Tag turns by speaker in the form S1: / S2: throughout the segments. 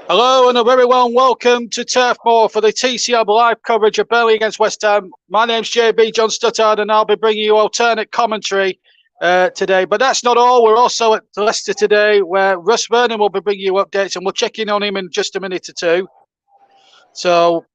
S1: Hello and a very warm welcome to Turf Moor for the TCM live coverage of Burnley against West Ham. My name's JB John Stuttard and I'll be bringing you alternate commentary today. But that's not all. We're also at Leicester today where Russ Vernon will be bringing you updates and we'll check in on him in just a minute or two. So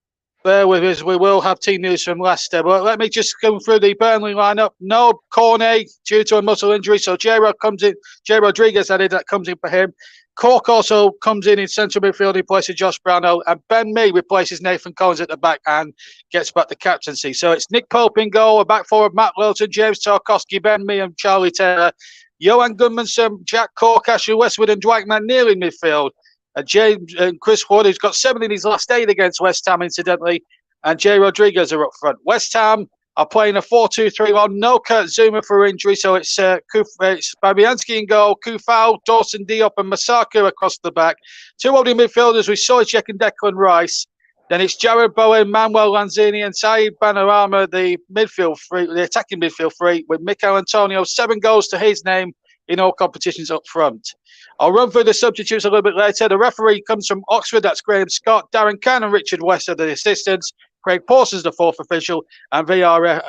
S1: bear with us. We will have team news from Leicester. But let me just go through the Burnley lineup. No Cornet due to a muscle injury. So J. Rodriguez added that comes in for him. Cork also comes in central midfield in place of Josh Brownell, and Ben Mee replaces Nathan Collins at the back and gets back the captaincy. So it's Nick Pope in goal, a back four of Matt Lilton, James Tarkowski, Ben Mee and Charlie Taylor, Johan Gudmundsson, Jack Cork, Ashley Westwood and Dwight McNeil in midfield. James and Chris Wood, who's got 7 in his last 8 against West Ham, incidentally, and Jay Rodriguez are up front. West Ham are playing a 4-2-3-1. No Kurt Zuma for injury, so it's Babianski in goal, Kufal, Dawson Diop and Masaka across the back. 2 holding midfielders with Sojcek and Declan Rice. Then it's Jared Bowen, Manuel Lanzini and Saeed Panorama, the attacking midfield three, with Mikel Antonio, 7 goals to his name in all competitions up front. I'll run through the substitutes a little bit later. The referee comes from Oxford, that's Graham Scott, Darren Cann and Richard West are the assistants. Craig Parsons, the 4th official, and VAR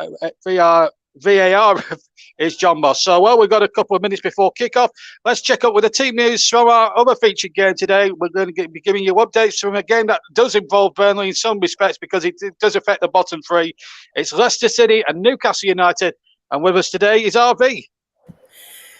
S1: is John Moss. So, we've got a couple of minutes before kickoff. Let's check up with the team news from our other featured game today. We're going to be giving you updates from a game that does involve Burnley in some respects because it does affect the bottom 3. It's Leicester City and Newcastle United. And with us today is RV.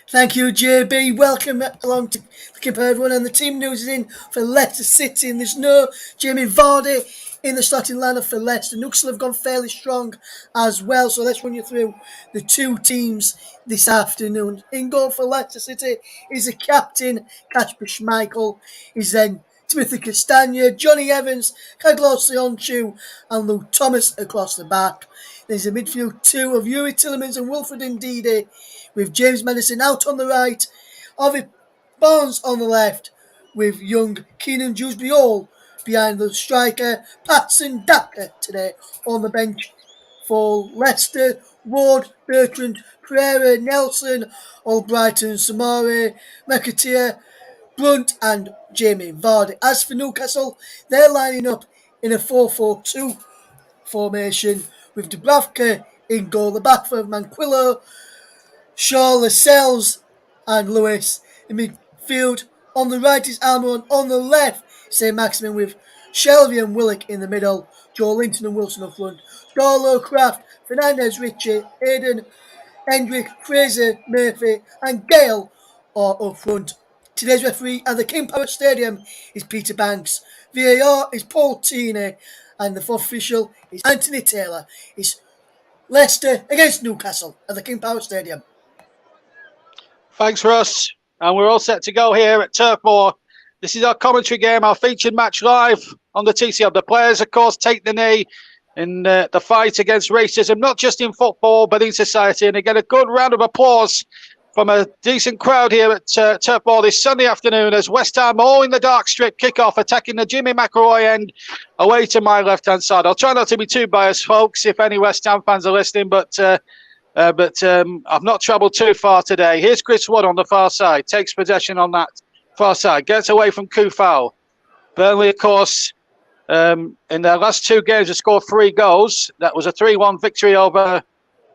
S2: Thank you, JB. Welcome along to everyone. And the team news is in for Leicester City, and there's no Jamie Vardy in the starting lineup for Leicester. Newcastle have gone fairly strong as well, so let's run you through the 2 teams this afternoon. In goal for Leicester City is the captain, Kasper Schmeichel. Is then Timothy Castagna, Johnny Evans, Carlos Sionchu, and Luke Thomas across the back. There's a midfield 2 of Yuri Tillemans and Wilfred Ndidi, with James Maddison out on the right, Ovid Barnes on the left, with young Keenan Dewsbury behind the striker, Patson Daka today on the bench for Leicester. Ward, Bertrand, Pereira, Nelson, Albrighton, Samari, McAteer, Blunt and Jamie Vardy. As for Newcastle, they're lining up in a 4-4-2 formation with Dubravka in goal, the back four of Manquillo, Shaw, Lascelles and Lewis in midfield. On the right is Almiron. On the left, St. Maximin with Shelby and Willock in the middle. Joe Linton and Wilson up front. Darlow, Kraft, Fernandez, Ritchie, Aiden, Hendrick, Fraser, Murphy and Gale are up front. Today's referee at the King Power Stadium is Peter Banks. VAR is Paul Tini and the 4th official is Anthony Taylor. It's Leicester against Newcastle at the King Power Stadium.
S1: Thanks, Russ. And we're all set to go here at Turf Moor. This is our commentary game, our featured match live on the TCL. The players, of course, take the knee in the fight against racism, not just in football, but in society. And again, a good round of applause from a decent crowd here at Turf Moor this Sunday afternoon as West Ham, all in the dark strip, kick off, attacking the Jimmy McElroy end away to my left-hand side. I'll try not to be too biased, folks, if any West Ham fans are listening, but I've not travelled too far today. Here's Chris Wood on the far side. Takes possession on that far side. Gets away from Kufal. Burnley, of course, in their last 2 games have scored 3 goals. That was a 3-1 victory over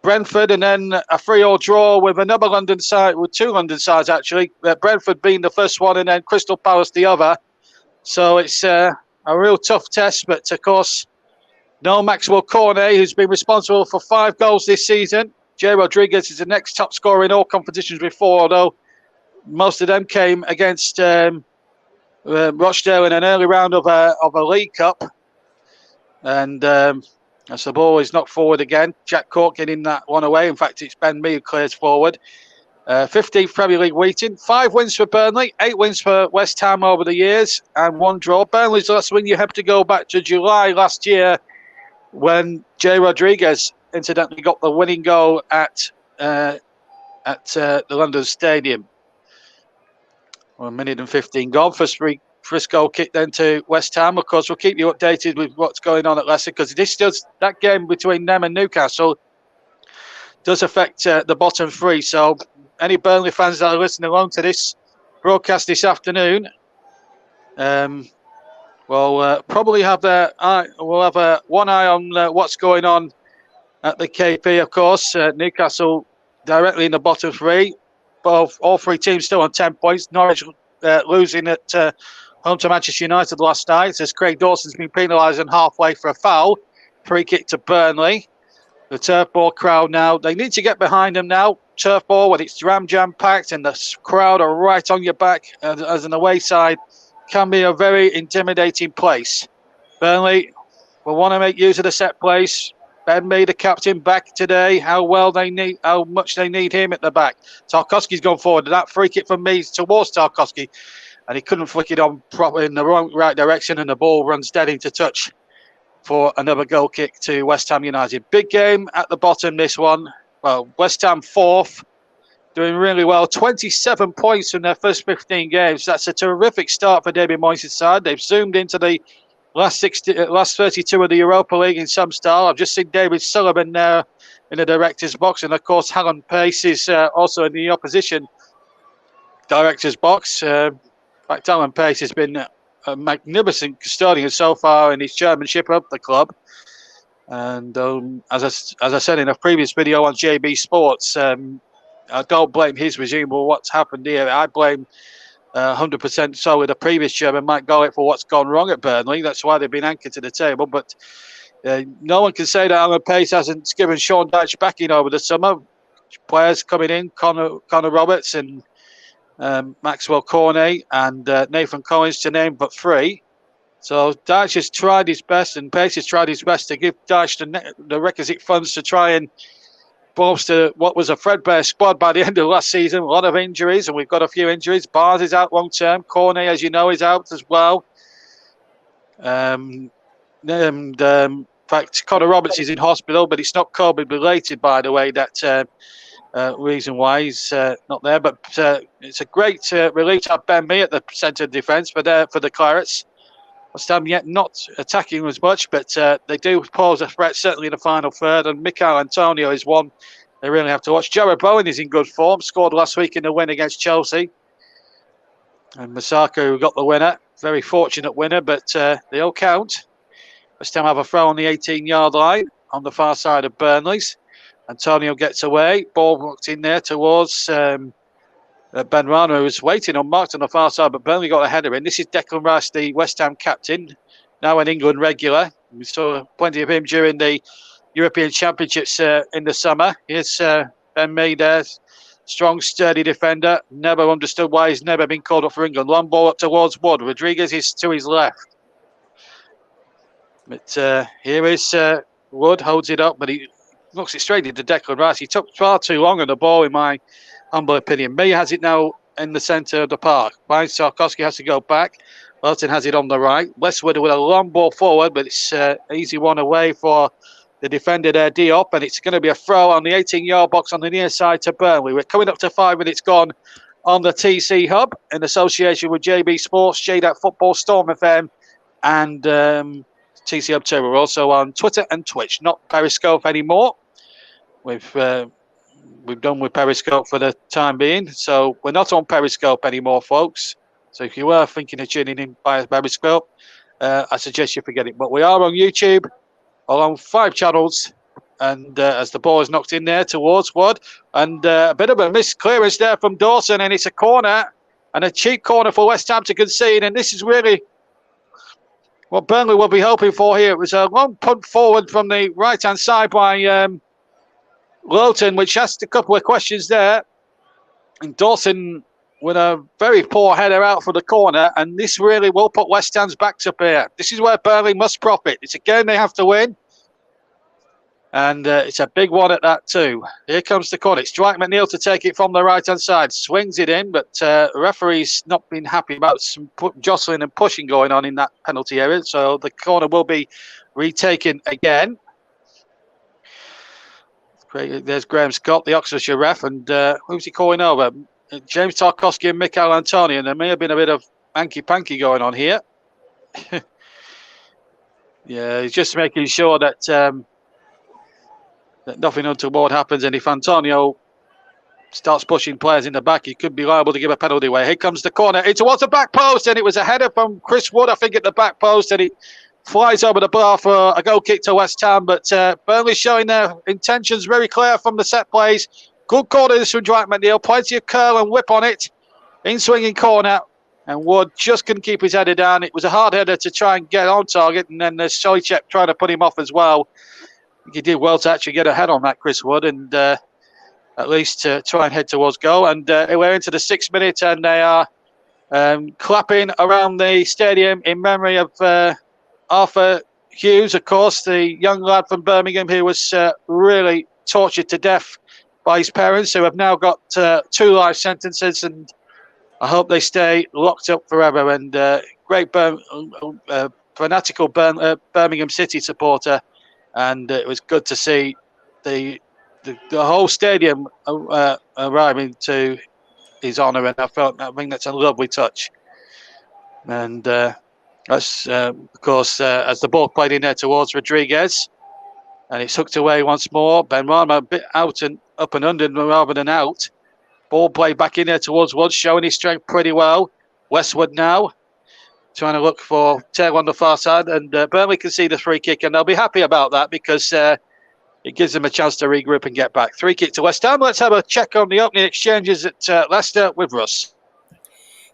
S1: Brentford and then a 3-3 draw with another London side, with 2 London sides actually. Brentford being the first one and then Crystal Palace the other. So it's a real tough test. But, of course, no Maxwell Cornet, who's been responsible for 5 goals this season. Jay Rodriguez is the next top scorer in all competitions before, although most of them came against Rochdale in an early round of a League Cup. And as the ball is knocked forward again, Jack Cork getting that one away. In fact, it's Ben Mee who clears forward. 15th Premier League waiting. 5 wins for Burnley, 8 wins for West Ham over the years, and 1 draw. Burnley's last win, you have to go back to July last year when Jay Rodriguez incidentally got the winning goal at the London Stadium. 1 minute and 15 gone. First goal kick then to West Ham. Of course, we'll keep you updated with what's going on at Leicester because that game between them and Newcastle does affect the bottom 3. So any Burnley fans that are listening along to this broadcast this afternoon, will probably have one eye on what's going on at the KP, of course. Newcastle directly in the bottom three. All three teams still on 10 points. Norwich losing at home to Manchester United last night as Craig Dawson's been penalised and halfway for a foul. Free kick to Burnley. The Turf Moor crowd now, they need to get behind them now. Turf Moor, when it's jam packed and the crowd are right on your back as an away side, can be a very intimidating place. Burnley will want to make use of the set place. Ben Mee, the captain, back today. How much they need him at the back. Tarkowski's gone forward. That free kick from Mee towards Tarkowski, and he couldn't flick it on properly in the right direction, and the ball runs dead into touch for another goal kick to West Ham United. Big game at the bottom, this one. Well, West Ham fourth, doing really well. 27 points from their first 15 games. That's a terrific start for David Moyes' side. They've zoomed into the last 32 of the Europa League in some style. I've just seen David Sullivan there in the director's box. And, of course, Alan Pace is also in the opposition director's box. In fact, Alan Pace has been a magnificent custodian so far in his chairmanship of the club. And as I said in a previous video on JB Sports, I don't blame his regime for what's happened here. I blame 100% solely the previous chairman, Mike Gollett, for what's gone wrong at Burnley. That's why they've been anchored to the table. But no one can say that Alan Pace hasn't given Sean Dyche backing over the summer. Players coming in, Connor Roberts and Maxwell Cornet and Nathan Collins, to name but three. So Dyche has tried his best, and Pace has tried his best to give Dyche the requisite funds to try and bolster what was a threadbare squad by the end of last season. A lot of injuries, and we've got a few injuries. Barnes is out long term. Cornet, as you know, is out as well. In fact, Connor Roberts is in hospital, but it's not COVID related, by the way. That reason why he's not there. But it's a great relief to have Ben Mee at the centre of defence for the Clarets. West Ham yet not attacking as much, but they do pose a threat, certainly in the final third. And Mikel Antonio is one they really have to watch. Jarrod Bowen is in good form, scored last week in the win against Chelsea. And Masaka, who got the winner, very fortunate winner, but they all count. West Ham have a throw on the 18-yard line on the far side of Burnley's. Antonio gets away, ball walked in there towards Ben Rana, who was waiting unmarked on the far side, but Burnley got a header in. This is Declan Rice, the West Ham captain, now an England regular. We saw plenty of him during the European Championships in the summer. Here's Ben Mee there, strong, sturdy defender. Never understood why he's never been called up for England. Long ball up towards Wood. Rodriguez is to his left. But here is Wood, holds it up, but he looks it straight into Declan Rice. He took far too long on the ball, in my humble opinion. Mee has it now in the centre of the park. Tarkowski has to go back. Burton has it on the right. Westwood with a long ball forward, but it's an easy one away for the defender there, Diop, and it's going to be a throw on the 18-yard box on the near side to Burnley. We're coming up to 5 minutes gone on the TC Hub in association with JB Sports, JDAT Football, Storm FM, and TC Hub 2. We're also on Twitter and Twitch, not Periscope anymore. We've done with Periscope for the time being, so we're not on Periscope anymore, folks. So if you were thinking of tuning in via Periscope, I suggest you forget it. But we are on YouTube, along 5 channels, and as the ball is knocked in there towards Wood, and a bit of a missed clearance there from Dawson, and it's a corner, and a cheap corner for West Ham to concede, and this is really what Burnley will be hoping for here. It was a long punt forward from the right-hand side by Lowton, which asked a couple of questions there. And Dawson with a very poor header out for the corner. And this really will put West Ham's backs up here. This is where Burnley must profit. It's a game they have to win. And it's a big one at that too. Here comes the corner. It's Dwight McNeil to take it from the right-hand side. Swings it in, but the referee's not been happy about some jostling and pushing going on in that penalty area. So the corner will be retaken again. There's Graham Scott, the Oxfordshire ref, and who's he calling over? James Tarkowski and Mikel Antonio. And there may have been a bit of hanky-panky going on here. Yeah, he's just making sure that that nothing untoward happens. And if Antonio starts pushing players in the back, he could be liable to give a penalty away. Here comes the corner. It towards the back post, and it was a header from Chris Wood, I think, at the back post, and he flies over the bar for a goal kick to West Ham. But Burnley showing their intentions very clear from the set plays. Good corners from Dwight McNeil, plenty of curl and whip on it. In swinging corner, and Wood just couldn't keep his header down. It was a hard header to try and get on target, and then Solicek trying to put him off as well. He did well to actually get a head on that, Chris Wood, and at least to try and head towards goal. And we're into the 6th minute, and they are clapping around the stadium in memory of Arthur Hughes, of course, the young lad from Birmingham who was really tortured to death by his parents, who have now got 2 life sentences, and I hope they stay locked up forever. And great fanatical Birmingham City supporter, and it was good to see the whole stadium arriving to his honour, and I think that's a lovely touch. And that's of course as the ball played in there towards Rodriguez, and it's hooked away once more. Benrahma a bit out and up and under rather than out. Ball played back in there towards Wood, showing his strength pretty well. Westwood now trying to look for Taylor on the far side, and Burnley can see the free kick, and they'll be happy about that because it gives them a chance to regroup and get back. Free kick to West Ham. Let's have a check on the opening exchanges at Leicester with Russ.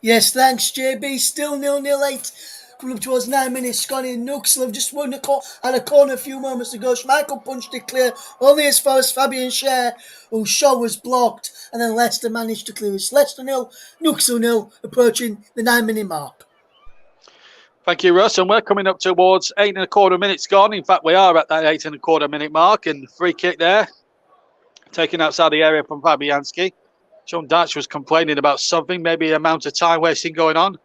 S2: Yes, thanks, JB. Still 0-0 8. Coming up towards 9 minutes. Scotty and Nuxel have just won at a corner a few moments ago. Schmeichel punched it clear only as far as Fabian Schär, whose shot was blocked, and then Leicester managed to clear it. Leicester 0, Nuxel 0, approaching the 9-minute mark.
S1: Thank you, Russ. And we're coming up towards 8.25 minutes gone. In fact, we are at that 8.25 minute mark, and free kick there, taken outside the area from Fabianski. John Dyche was complaining about something, maybe the amount of time wasting going on.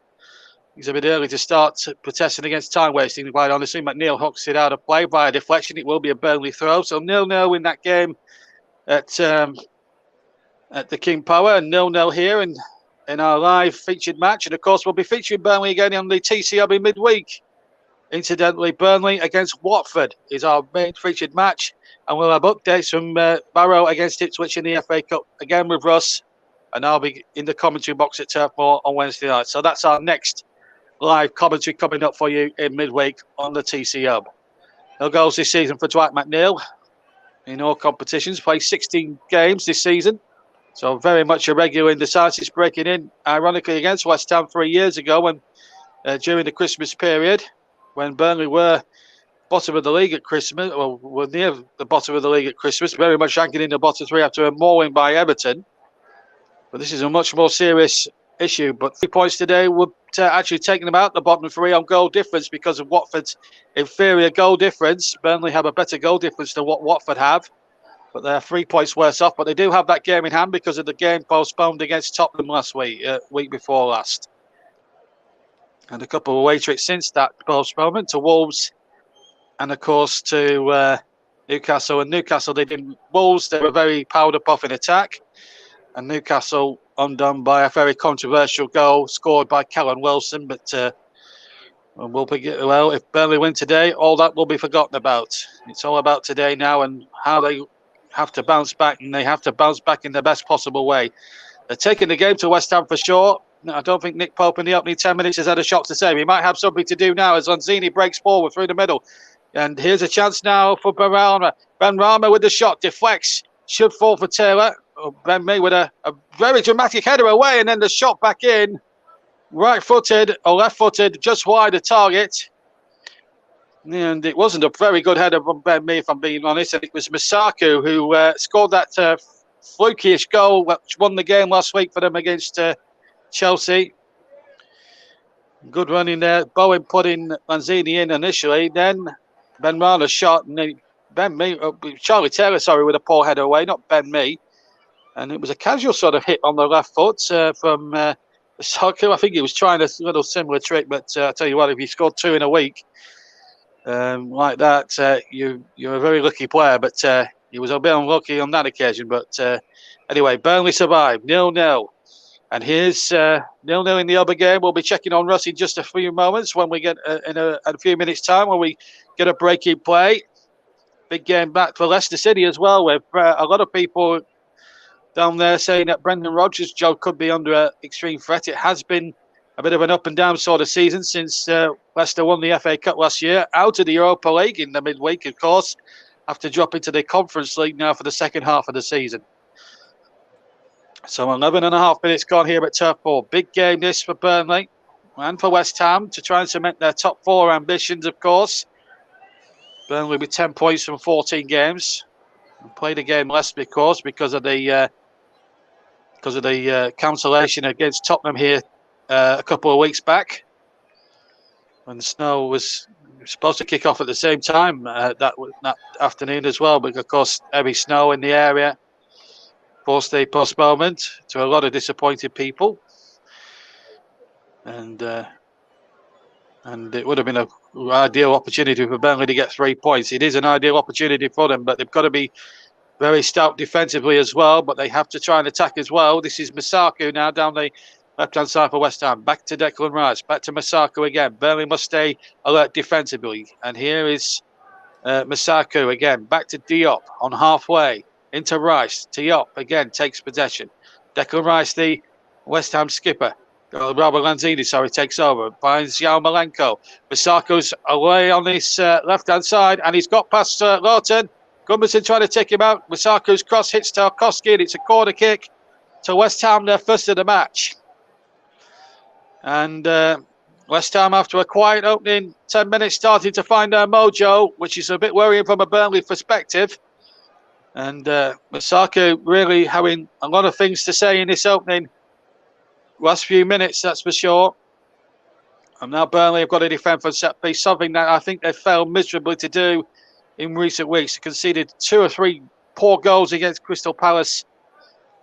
S1: He's a bit early to start protesting against time wasting, quite honestly. McNeil hooks it out of play by a deflection. It will be a Burnley throw. So 0-0 in that game at the King Power, and 0-0 here in our live featured match. And of course, we'll be featuring Burnley again on the TCB in midweek. Incidentally, Burnley against Watford is our main featured match, and we'll have updates from Barrow against Ipswich in the FA Cup again with Russ, and I'll be in the commentary box at Turf Moor on Wednesday night. So that's our next live commentary coming up for you in midweek on the TC Hub. No goals this season for Dwight McNeil in all competitions. Played 16 games this season, so very much a regular in the side. He's breaking in, ironically, against West Ham 3 years ago when during the Christmas period, when Burnley were bottom of the league at Christmas, or were near the bottom of the league at Christmas, very much anchored in the bottom 3 after a mauling by Everton. But this is a much more serious issue. But 3 points today would actually taking them out the bottom 3 on goal difference because of Watford's inferior goal difference. Burnley have a better goal difference than what Watford have, but they're 3 points worse off. But they do have that game in hand because of the game postponed against Tottenham last week, week before last. And a couple of away trips since that postponement to Wolves and, of course, to Newcastle. And Newcastle, Wolves, they were very powder puff in attack. And Newcastle undone by a very controversial goal scored by Callum Wilson. But if Burnley win today, all that will be forgotten about. It's all about today now and how they have to bounce back, and they have to bounce back in the best possible way. They're taking the game to West Ham for sure. I don't think Nick Pope in the opening 10 minutes has had a shot to save. He might have something to do now as Lanzini breaks forward through the middle. And here's a chance now for Benrahma. Benrahma with the shot, deflects, should fall for Taylor. Ben Mee with a very dramatic header away, and then the shot back in, right-footed or left-footed, just wide of target. And it wasn't a very good header from Ben Mee, if I'm being honest. And it was Masaku who scored that fluky-ish goal, which won the game last week for them against Chelsea. Good running there. Bowen putting Lanzini in initially, then Benrahma shot, and then Charlie Taylor, with a poor header away, not Ben Mee. And it was a casual sort of hit on the left foot from Masaku. I think he was trying a little similar trick, but I tell you what, if you scored 2 in a week like that, you're a very lucky player. But he was a bit unlucky on that occasion. But anyway, Burnley survived 0-0. And here's 0-0 in the other game. We'll be checking on Russ in just a few moments when we get in a few minutes' time when we get a break in play. Big game back for Leicester City as well, with a lot of people down there saying that Brendan Rodgers' job could be under extreme threat. It has been a bit of an up and down sort of season since Leicester won the FA Cup last year, out of the Europa League in the midweek, of course, after dropping to the Conference League now for the second half of the season. So 11 and a half minutes gone here at Turf Moor. Big game this for Burnley and for West Ham to try and cement their top 4 ambitions, of course. Burnley with 10 points from 14 games. Played a game less because of the cancellation against Tottenham here a couple of weeks back, when the snow was supposed to kick off at the same time that afternoon as well, but of course heavy snow in the area forced the postponement to a lot of disappointed people, and it would have been an ideal opportunity for Burnley to get 3 points. It is an ideal opportunity for them, but they've got to be very stout defensively as well, but they have to try and attack as well. This is Masaku now down the left-hand side for West Ham. Back to Declan Rice. Back to Masaku again. Burnley must stay alert defensively. And here is Masaku again. Back to Diop on halfway. Into Rice. Diop again takes possession. Declan Rice, the West Ham skipper. Robert Lanzini, takes over. Finds Yarmolenko. Masaku's away on this left-hand side, and he's got past Lawton. Gudmundsson trying to take him out. Masaku's cross hits Tarkowski, and it's a corner kick to West Ham, their first of the match. And West Ham, after a quiet opening 10 minutes, starting to find their mojo, which is a bit worrying from a Burnley perspective. And Masaku really having a lot of things to say in this opening last few minutes, that's for sure. And now Burnley have got to defend for a set piece, something that I think they've failed miserably to do in recent weeks. They conceded 2 or 3 poor goals against Crystal Palace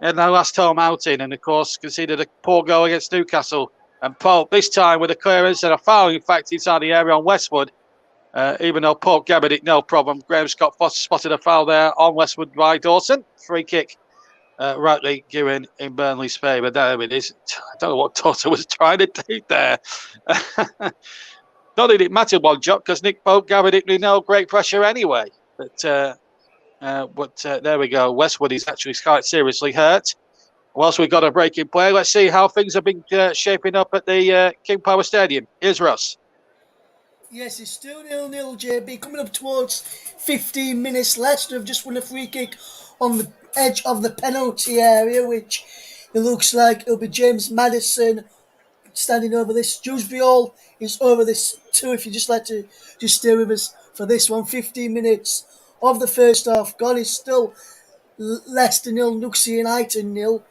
S1: in their last home outing, and of course conceded a poor goal against Newcastle. And Pope, this time with a clearance and a foul, in fact, inside the area on Westwood. Even though Pope gathered it, no problem. Graham Scott spotted a foul there on Westwood by Dawson. Free kick, rightly given in Burnley's favour. There it is. I don't know what Dawson was trying to do there. Not that it mattered one jot, because Nick Pope gathered it with no great pressure anyway. But there we go. Westwood is actually quite seriously hurt. Whilst we've got a break in play, let's see how things have been shaping up at the King Power Stadium. Here's Ross.
S2: Yes, it's still 0-0, JB. Coming up towards 15 minutes. Leicester have just won a free kick on the edge of the penalty area, which it looks like it'll be James Maddison standing over this. Dewsbury Hall is over this too, if you just like to just stay with us for this one. 15 minutes of the first half. God, is still Leicester 0, Nuxie and Eighton 0.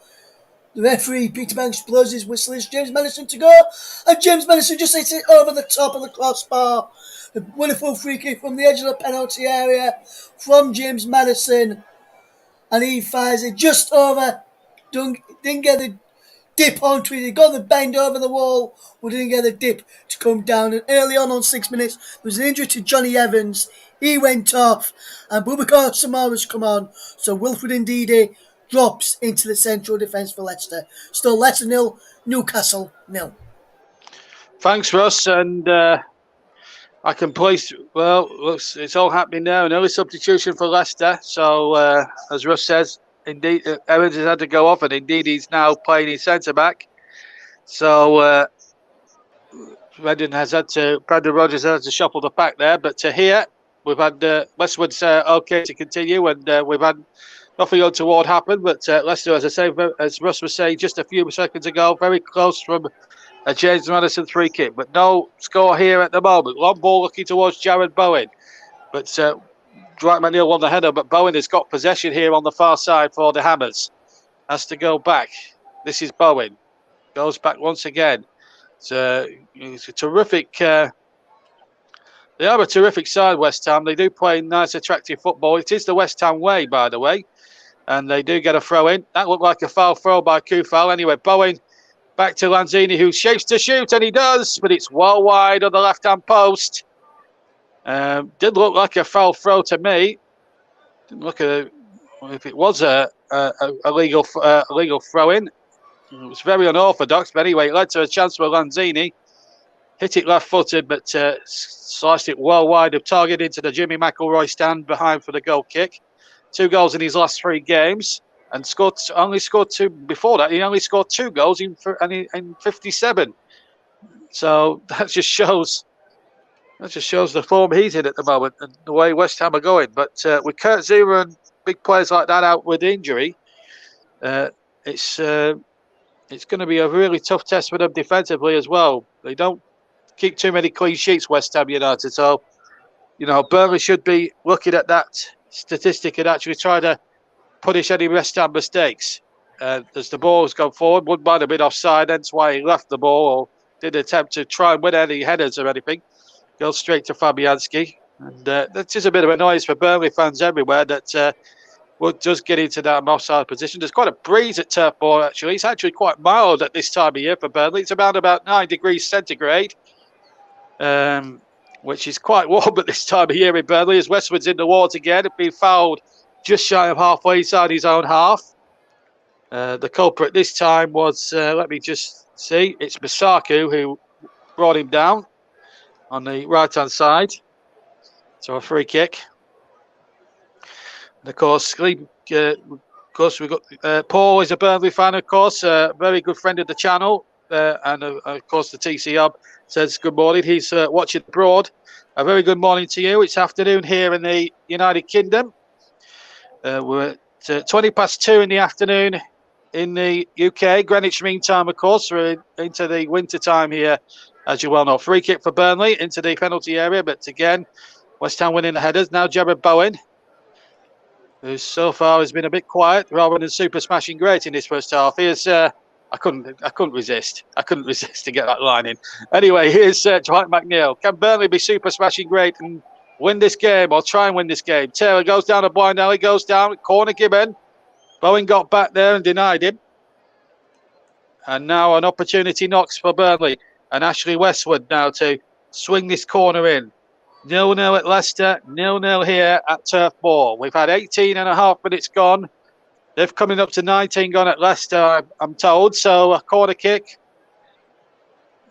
S2: The referee, Peter Banks, blows his whistle. It's James Maddison to go. And James Maddison just hits it over the top of the crossbar. A wonderful free kick from the edge of the penalty area from James Maddison. And he fires it just over. Didn't get the dip onto it. He got the bend over the wall. We didn't get the dip to come down. And early on 6 minutes, there was an injury to Johnny Evans. He went off. And Boubacar Samaras come on. So Wilfred Ndidi drops into the central defence for Leicester. Still Leicester 0, Newcastle 0.
S1: Thanks, Russ. And I can place, well, it's all happening now. An early substitution for Leicester. So, as Russ says, indeed, Evans has had to go off, and indeed he's now playing in centre-back. So, Brendan Rodgers has had to shuffle the pack there. But here, we've had Westwood's okay to continue, and we've had nothing untoward happened, but Leicester, as I say, as Russ was saying just a few seconds ago, very close from a James Maddison free kick, but no score here at the moment. Long ball looking towards Jared Bowen, but Dwight McNeil won the header, but Bowen has got possession here on the far side for the Hammers. Has to go back. This is Bowen. Goes back once again. It's a terrific... They are a terrific side, West Ham. They do play nice, attractive football. It is the West Ham way, by the way. And they do get a throw in. That looked like a foul throw by Kufal. Anyway, Bowen back to Lanzini, who shapes to shoot, and he does, but it's well wide on the left-hand post. Did look like a foul throw to me. Didn't look if it was a legal throw-in. It was very unorthodox, but anyway, it led to a chance for Lanzini. Hit it left-footed, but sliced it well wide of target into the Jimmy McElroy stand behind for the goal kick. 2 goals in his last 3 games. and only scored 2 before that. He only scored 2 goals in 57. So that just shows the form he's in at the moment and the way West Ham are going. But with Kurt Zuma and big players like that out with injury, it's going to be a really tough test for them defensively as well. They don't keep too many clean sheets, West Ham United. So, Burnley should be looking at that statistic and actually try to punish any West Ham mistakes. As the ball has gone forward, one might have been offside, hence why he left the ball or did attempt to try and win any headers or anything. Goes straight to Fabianski. And that's just a bit of a noise for Burnley fans everywhere that we'll just get into that offside position. There's quite a breeze at Turf Moor, actually. It's actually quite mild at this time of year for Burnley. It's about 9 degrees centigrade, which is quite warm at this time of year in Burnley, as Westwood's in the water again, being fouled just shy of halfway inside his own half. The culprit this time was, let me just see, it's Masaku who brought him down on the right-hand side. So a free kick. And of course, we've got Paul is a Burnley fan, of course, a very good friend of the channel. And of course, the TC Hub says good morning. He's watching abroad. A very good morning to you. It's afternoon here in the United Kingdom. We're at 20 past 2 in the afternoon in the UK. Greenwich Mean Time, of course. We're into the winter time here, as you well know. Free kick for Burnley into the penalty area. But again, West Ham winning the headers. Now Jared Bowen, who so far has been a bit quiet rather than super smashing great in this first half. Here's I couldn't resist. I couldn't resist to get that line in. Anyway, here's Dwight McNeil. Can Burnley be super smashing great and win this game or try and win this game? Taylor goes down a blind alley, goes down, corner given. Bowen got back there and denied him. And now an opportunity knocks for Burnley. And Ashley Westwood now to swing this corner in. 0-0 at Leicester, 0-0 here at Turf Moor. We've had 18 and a half minutes gone. They're coming up to 19 gone at Leicester, I'm told. So a corner kick.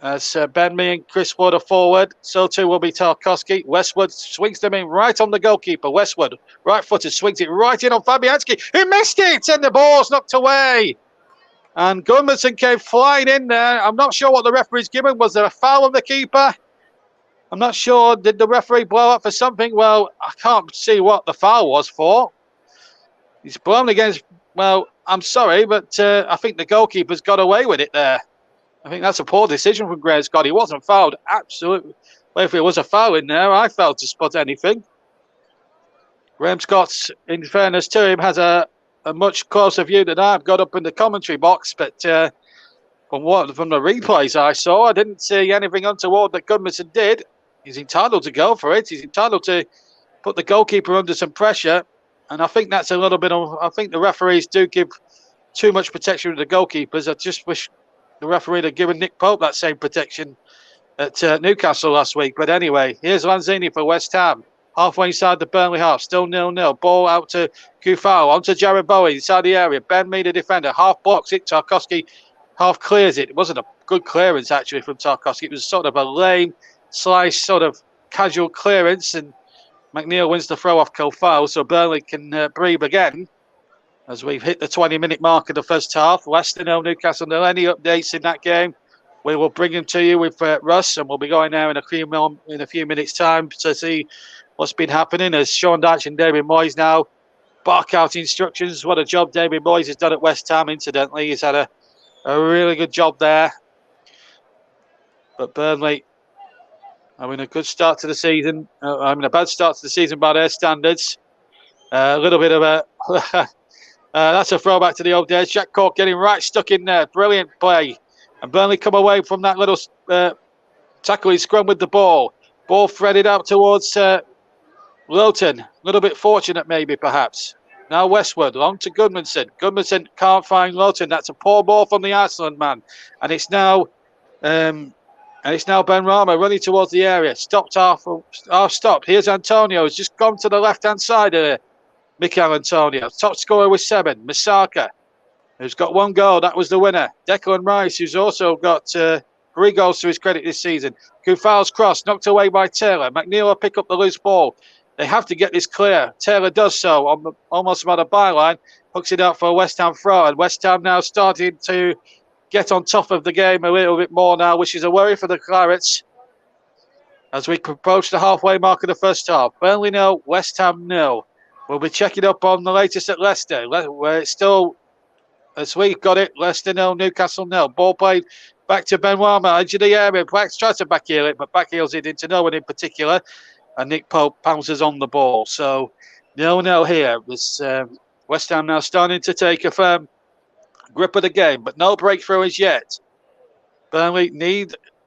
S1: As Ben Mee and Chris Wood are forward. So too will be Tarkowski. Westwood swings them in right on the goalkeeper. Westwood, right-footed, swings it right in on Fabianski. He missed it and the ball's knocked away. And Gunnarsson came flying in there. I'm not sure what the referee's given. Was there a foul on the keeper? I'm not sure. Did the referee blow up for something? Well, I can't see what the foul was for. He's blown against... Well, I'm sorry, but I think the goalkeeper's got away with it there. I think that's a poor decision from Graham Scott. He wasn't fouled. Absolutely. Well, if it was a foul in there, I failed to spot anything. Graham Scott, in fairness to him, has a much closer view than I've got up in the commentary box. But from the replays I saw, I didn't see anything untoward that Gunnarsson did. He's entitled to go for it. He's entitled to put the goalkeeper under some pressure. And I think that's a little bit of... I think the referees do give too much protection to the goalkeepers. I just wish the referee had given Nick Pope that same protection at Newcastle last week. But anyway, here's Lanzini for West Ham. Halfway inside the Burnley half, still 0-0. Ball out to Kufau, onto Jared Bowen inside the area. Ben Mee, the defender, half blocks it. Tarkowski half clears it. It wasn't a good clearance, actually, from Tarkowski. It was sort of a lame, slice, sort of casual clearance. And McNeil wins the throw off Kufau, so Burnley can breathe again. As we've hit the 20-minute mark of the first half. Leicester 0, Newcastle 0. Any updates in that game, we will bring them to you with Russ, and we'll be going there in a few minutes' time to see what's been happening as Sean Dyche and David Moyes now bark out instructions. What a job David Moyes has done at West Ham, incidentally. He's had a really good job there. But Burnley having a good start to the season. A bad start to the season by their standards. A little bit of a... that's a throwback to the old days. Jack Cork getting right stuck in there. Brilliant play. And Burnley come away from that little tackling scrum with the ball. Ball threaded out towards Lowton. A little bit fortunate maybe, perhaps. Now Westwood, long to Gudmundsson. Gudmundsson can't find Lowton. That's a poor ball from the Iceland man. And it's now Ben Rama running towards the area. Stopped stopped. Here's Antonio. He's just gone to the left-hand side of Mikel Antonio. Top scorer with 7. Masaka, who's got 1 goal. That was the winner. Declan Rice, who's also got 3 goals to his credit this season. Kufau's cross knocked away by Taylor. McNeil will pick up the loose ball. They have to get this clear. Taylor does so almost about a byline, hooks it out for a West Ham throw, and West Ham now starting to get on top of the game a little bit more now, which is a worry for the Clarets as we approach the halfway mark of the first half. Burnley 0, West Ham 0. We'll be checking up on the latest at Leicester, where it's still, as we got it, Leicester 0, Newcastle 0. Ball played back to Benoit, edge of the area. Tries to backheel it, but backheels it into no one in particular. And Nick Pope pounces on the ball. So 0-0 here. This West Ham now starting to take a firm grip of the game, but no breakthrough as yet. Burnley,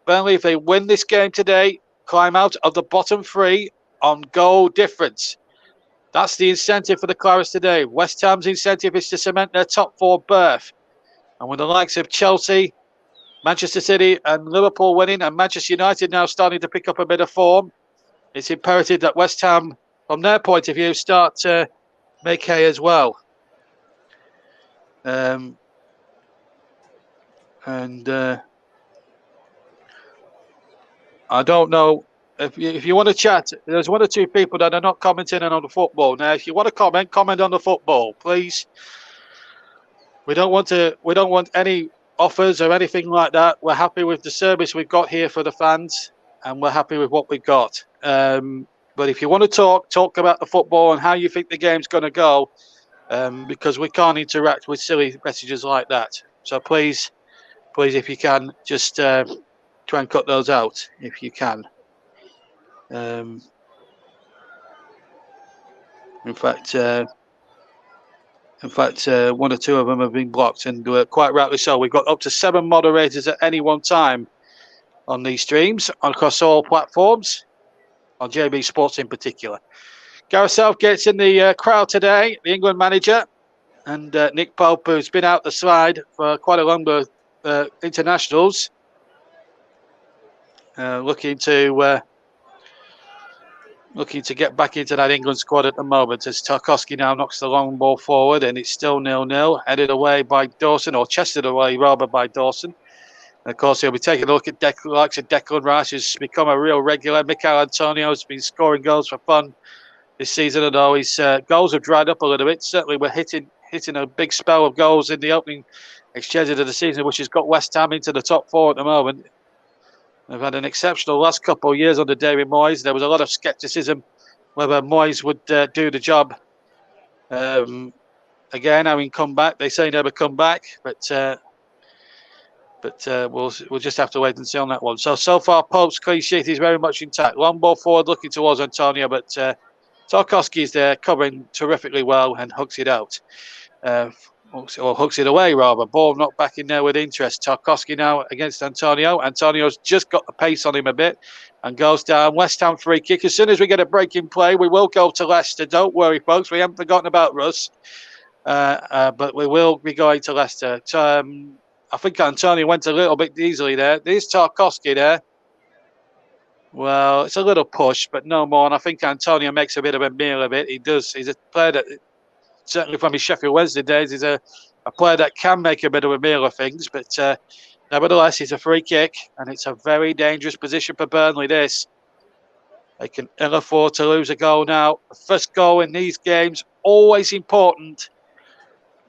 S1: if they win this game today, climb out of the bottom three on goal difference. That's the incentive for the Clarets today. West Ham's incentive is to cement their top four berth. And with the likes of Chelsea, Manchester City and Liverpool winning, and Manchester United now starting to pick up a bit of form, it's imperative that West Ham, from their point of view, start to make hay as well. I don't know if you want to chat. There's one or two people that are not commenting on the football. Now, if you want to comment on the football, please. We don't want any offers or anything like that. We're happy with the service we've got here for the fans, and we're happy with what we've got. But if you want to talk about the football and how you think the game's going to go, because we can't interact with silly messages like that. So please, if you can, just try and cut those out if you can. In fact, one or two of them have been blocked, and quite rightly so. We've got up to 7 moderators at any one time on these streams across all platforms, on JB Sports in particular. Gareth Southgate's in the crowd today, the England manager, and Nick Pope, who's been out the side for quite a number of internationals, looking to get back into that England squad at the moment, as Tarkowski now knocks the long ball forward, and it's still 0-0, headed away by Dawson, or chested away rather by Dawson. And of course, he'll be taking a look at likes of Declan Rice, who's become a real regular. Mikel Antonio's been scoring goals for fun this season, although his goals have dried up a little bit. Certainly, we're hitting a big spell of goals in the opening exchanges of the season, which has got West Ham into the top 4 at the moment. They've had an exceptional last couple of years under David Moyes. There was a lot of scepticism whether Moyes would do the job. Again, having come back, they say never come back, but we'll just have to wait and see on that one. So far, Pope's clean sheet is very much intact. Long ball forward, looking towards Antonio, but Tarkowski's there, covering terrifically well and hooks it out. Or hooks it away, rather. Ball knocked back in there with interest. Tarkowski now against Antonio. Antonio's just got the pace on him a bit and goes down. West Ham free kick. As soon as we get a break in play, we will go to Leicester. Don't worry, folks. We haven't forgotten about Russ. But we will be going to Leicester. I think Antonio went a little bit easily there. There's Tarkowski there. Well, it's a little push, but no more. And I think Antonio makes a bit of a meal of it. He does. He's a player that, certainly from his Sheffield Wednesday days, he's a player that can make a bit of a meal of things. But nevertheless, it's a free kick, and it's a very dangerous position for Burnley, this. They can ill afford to lose a goal now. The first goal in these games, always important.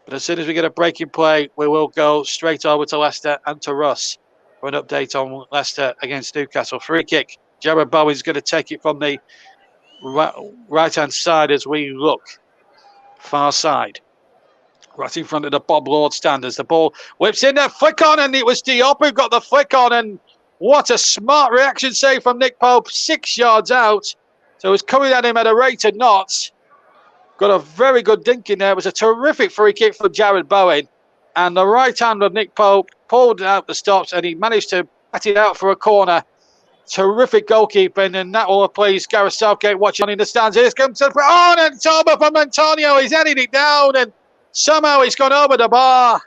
S1: But as soon as we get a break in play, we will go straight over to Leicester and to Russ for an update on Leicester against Newcastle. Free kick. Jared Bowen's going to take it from the right-hand side as we look. Far side. Right in front of the Bob Lord stand as the ball whips in there. Flick on, and it was Diop who got the flick on. And what a smart reaction save from Nick Pope, 6 yards out. So it was coming at him at a rate of knots. Got a very good dink in there. It was a terrific free kick from Jared Bowen. And the right hand of Nick Pope pulled out the stops, and he managed to bat it out for a corner. Terrific goalkeeping, and that will please Gareth Southgate watching in the stands. Here comes and it's over from Antonio. He's heading it down, and somehow he's gone over the bar.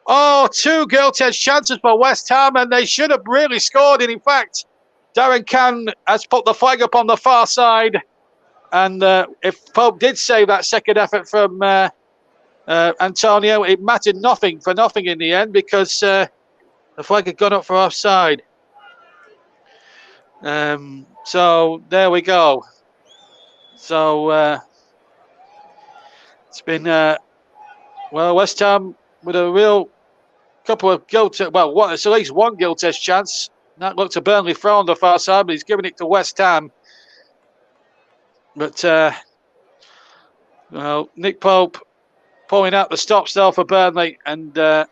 S1: Oh, 2 gilt-edged chances for West Ham, and they should have really scored. And in fact, Darren Cann has put the flag up on the far side. And if Pope did save that second effort from Antonio, it mattered nothing in the end, because the flag had gone up for offside. So there we go. So it's been, West Ham with a real couple of it's at least one gilt edge chance. That looked to Burnley throw on the far side, but he's giving it to West Ham. But, Nick Pope pulling out the stops there for Burnley. And, a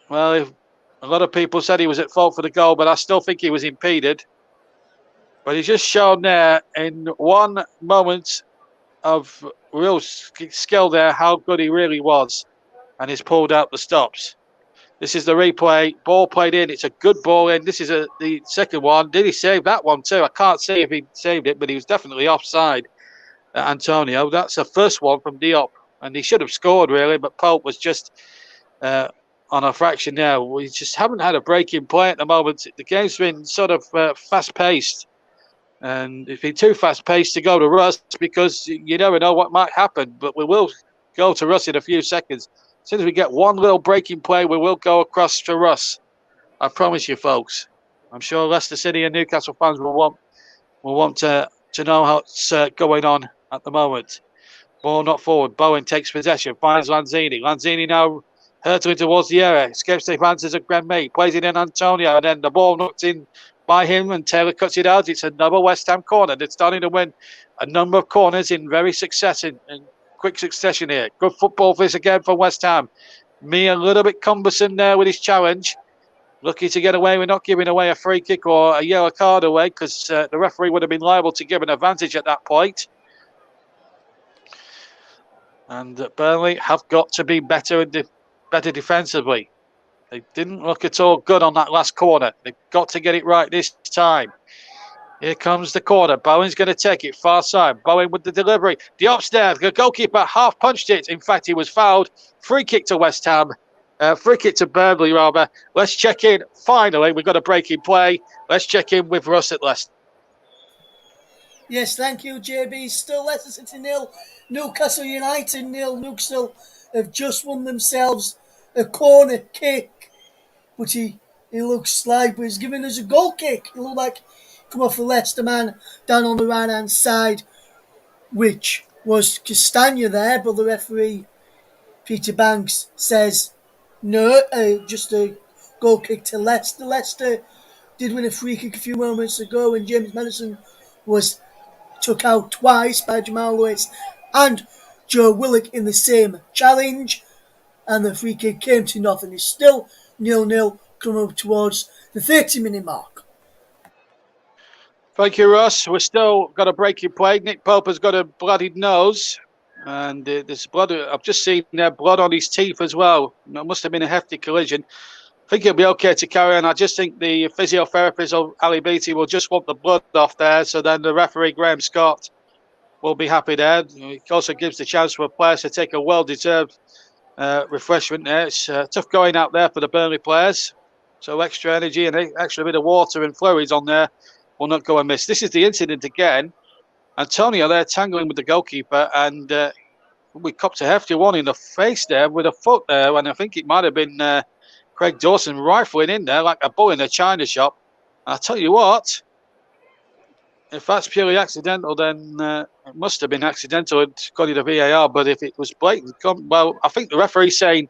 S1: lot of people said he was at fault for the goal, but I still think he was impeded. But he's just shown there in one moment of real skill there how good he really was. And he's pulled out the stops. This is the replay. Ball played in. It's a good ball in. This is the second one. Did he save that one too? I can't see if he saved it, but he was definitely offside, Antonio. That's the first one from Diop. And he should have scored, really, but Pope was just on a fraction there. We just haven't had a breaking play at the moment. The game's been sort of fast-paced. And it's been too fast-paced to go to Russ because you never know what might happen. But we will go to Russ in a few seconds. As soon as we get one little breaking play, we will go across to Russ. I promise you, folks. I'm sure Leicester City and Newcastle fans will want to know how it's going on at the moment. Ball not forward. Bowen takes possession, finds Lanzini. Lanzini now hurtling towards the area. Escapes the advances of Granmate. Plays it in Antonio, and then the ball knocked in by him, and Taylor cuts it out. It's another West Ham corner. They're starting to win a number of corners in quick succession here. Good football for this again from West Ham. Me a little bit cumbersome there with his challenge. Lucky to get away with not giving away a free kick or a yellow card away because the referee would have been liable to give an advantage at that point. And Burnley have got to be better defensively. They didn't look at all good on that last corner. They've got to get it right this time. Here comes the corner. Bowen's going to take it far side. Bowen with the delivery. Diop's there. The goalkeeper half punched it. In fact, he was fouled. Free kick to West Ham. Free kick to Burnley, rather. Let's check in. Finally, we've got a breaking play. Let's check in with Russ at Leicester.
S2: Yes, thank you, JB. Still Leicester City 0. Newcastle United 0. Newcastle have just won themselves a corner kick. But he looks like he's giving us a goal kick. It looked like come off the Leicester man down on the right hand side, which was Castagna there, but the referee Peter Banks says no, just a goal kick to Leicester. Leicester did win a free kick a few moments ago when James Madison was took out twice by Jamal Lewis and Joe Willock in the same challenge, and the free kick came to nothing. It's still 0-0 coming up towards the 30-minute mark.
S1: Thank you, Ross. We've still got a breaking play. Nick Pope has got a bloodied nose. And there's blood. I've just seen blood on his teeth as well. It must have been a hefty collision. I think he'll be okay to carry on. I just think the physiotherapist of Ali Beatty will just want the blood off there. So then the referee, Graham Scott, will be happy there. It also gives the chance for players to take a well-deserved refreshment there. It's tough going out there for the Burnley players. So extra energy and extra bit of water and fluids on there will not go amiss. This is the incident again. Antonio there tangling with the goalkeeper, and we copped a hefty one in the face there with a foot there, and I think it might have been Craig Dawson rifling in there like a bull in a china shop. And I tell you what, if that's purely accidental, then it must have been accidental according to VAR. But if it was blatant, well, I think the referee's saying,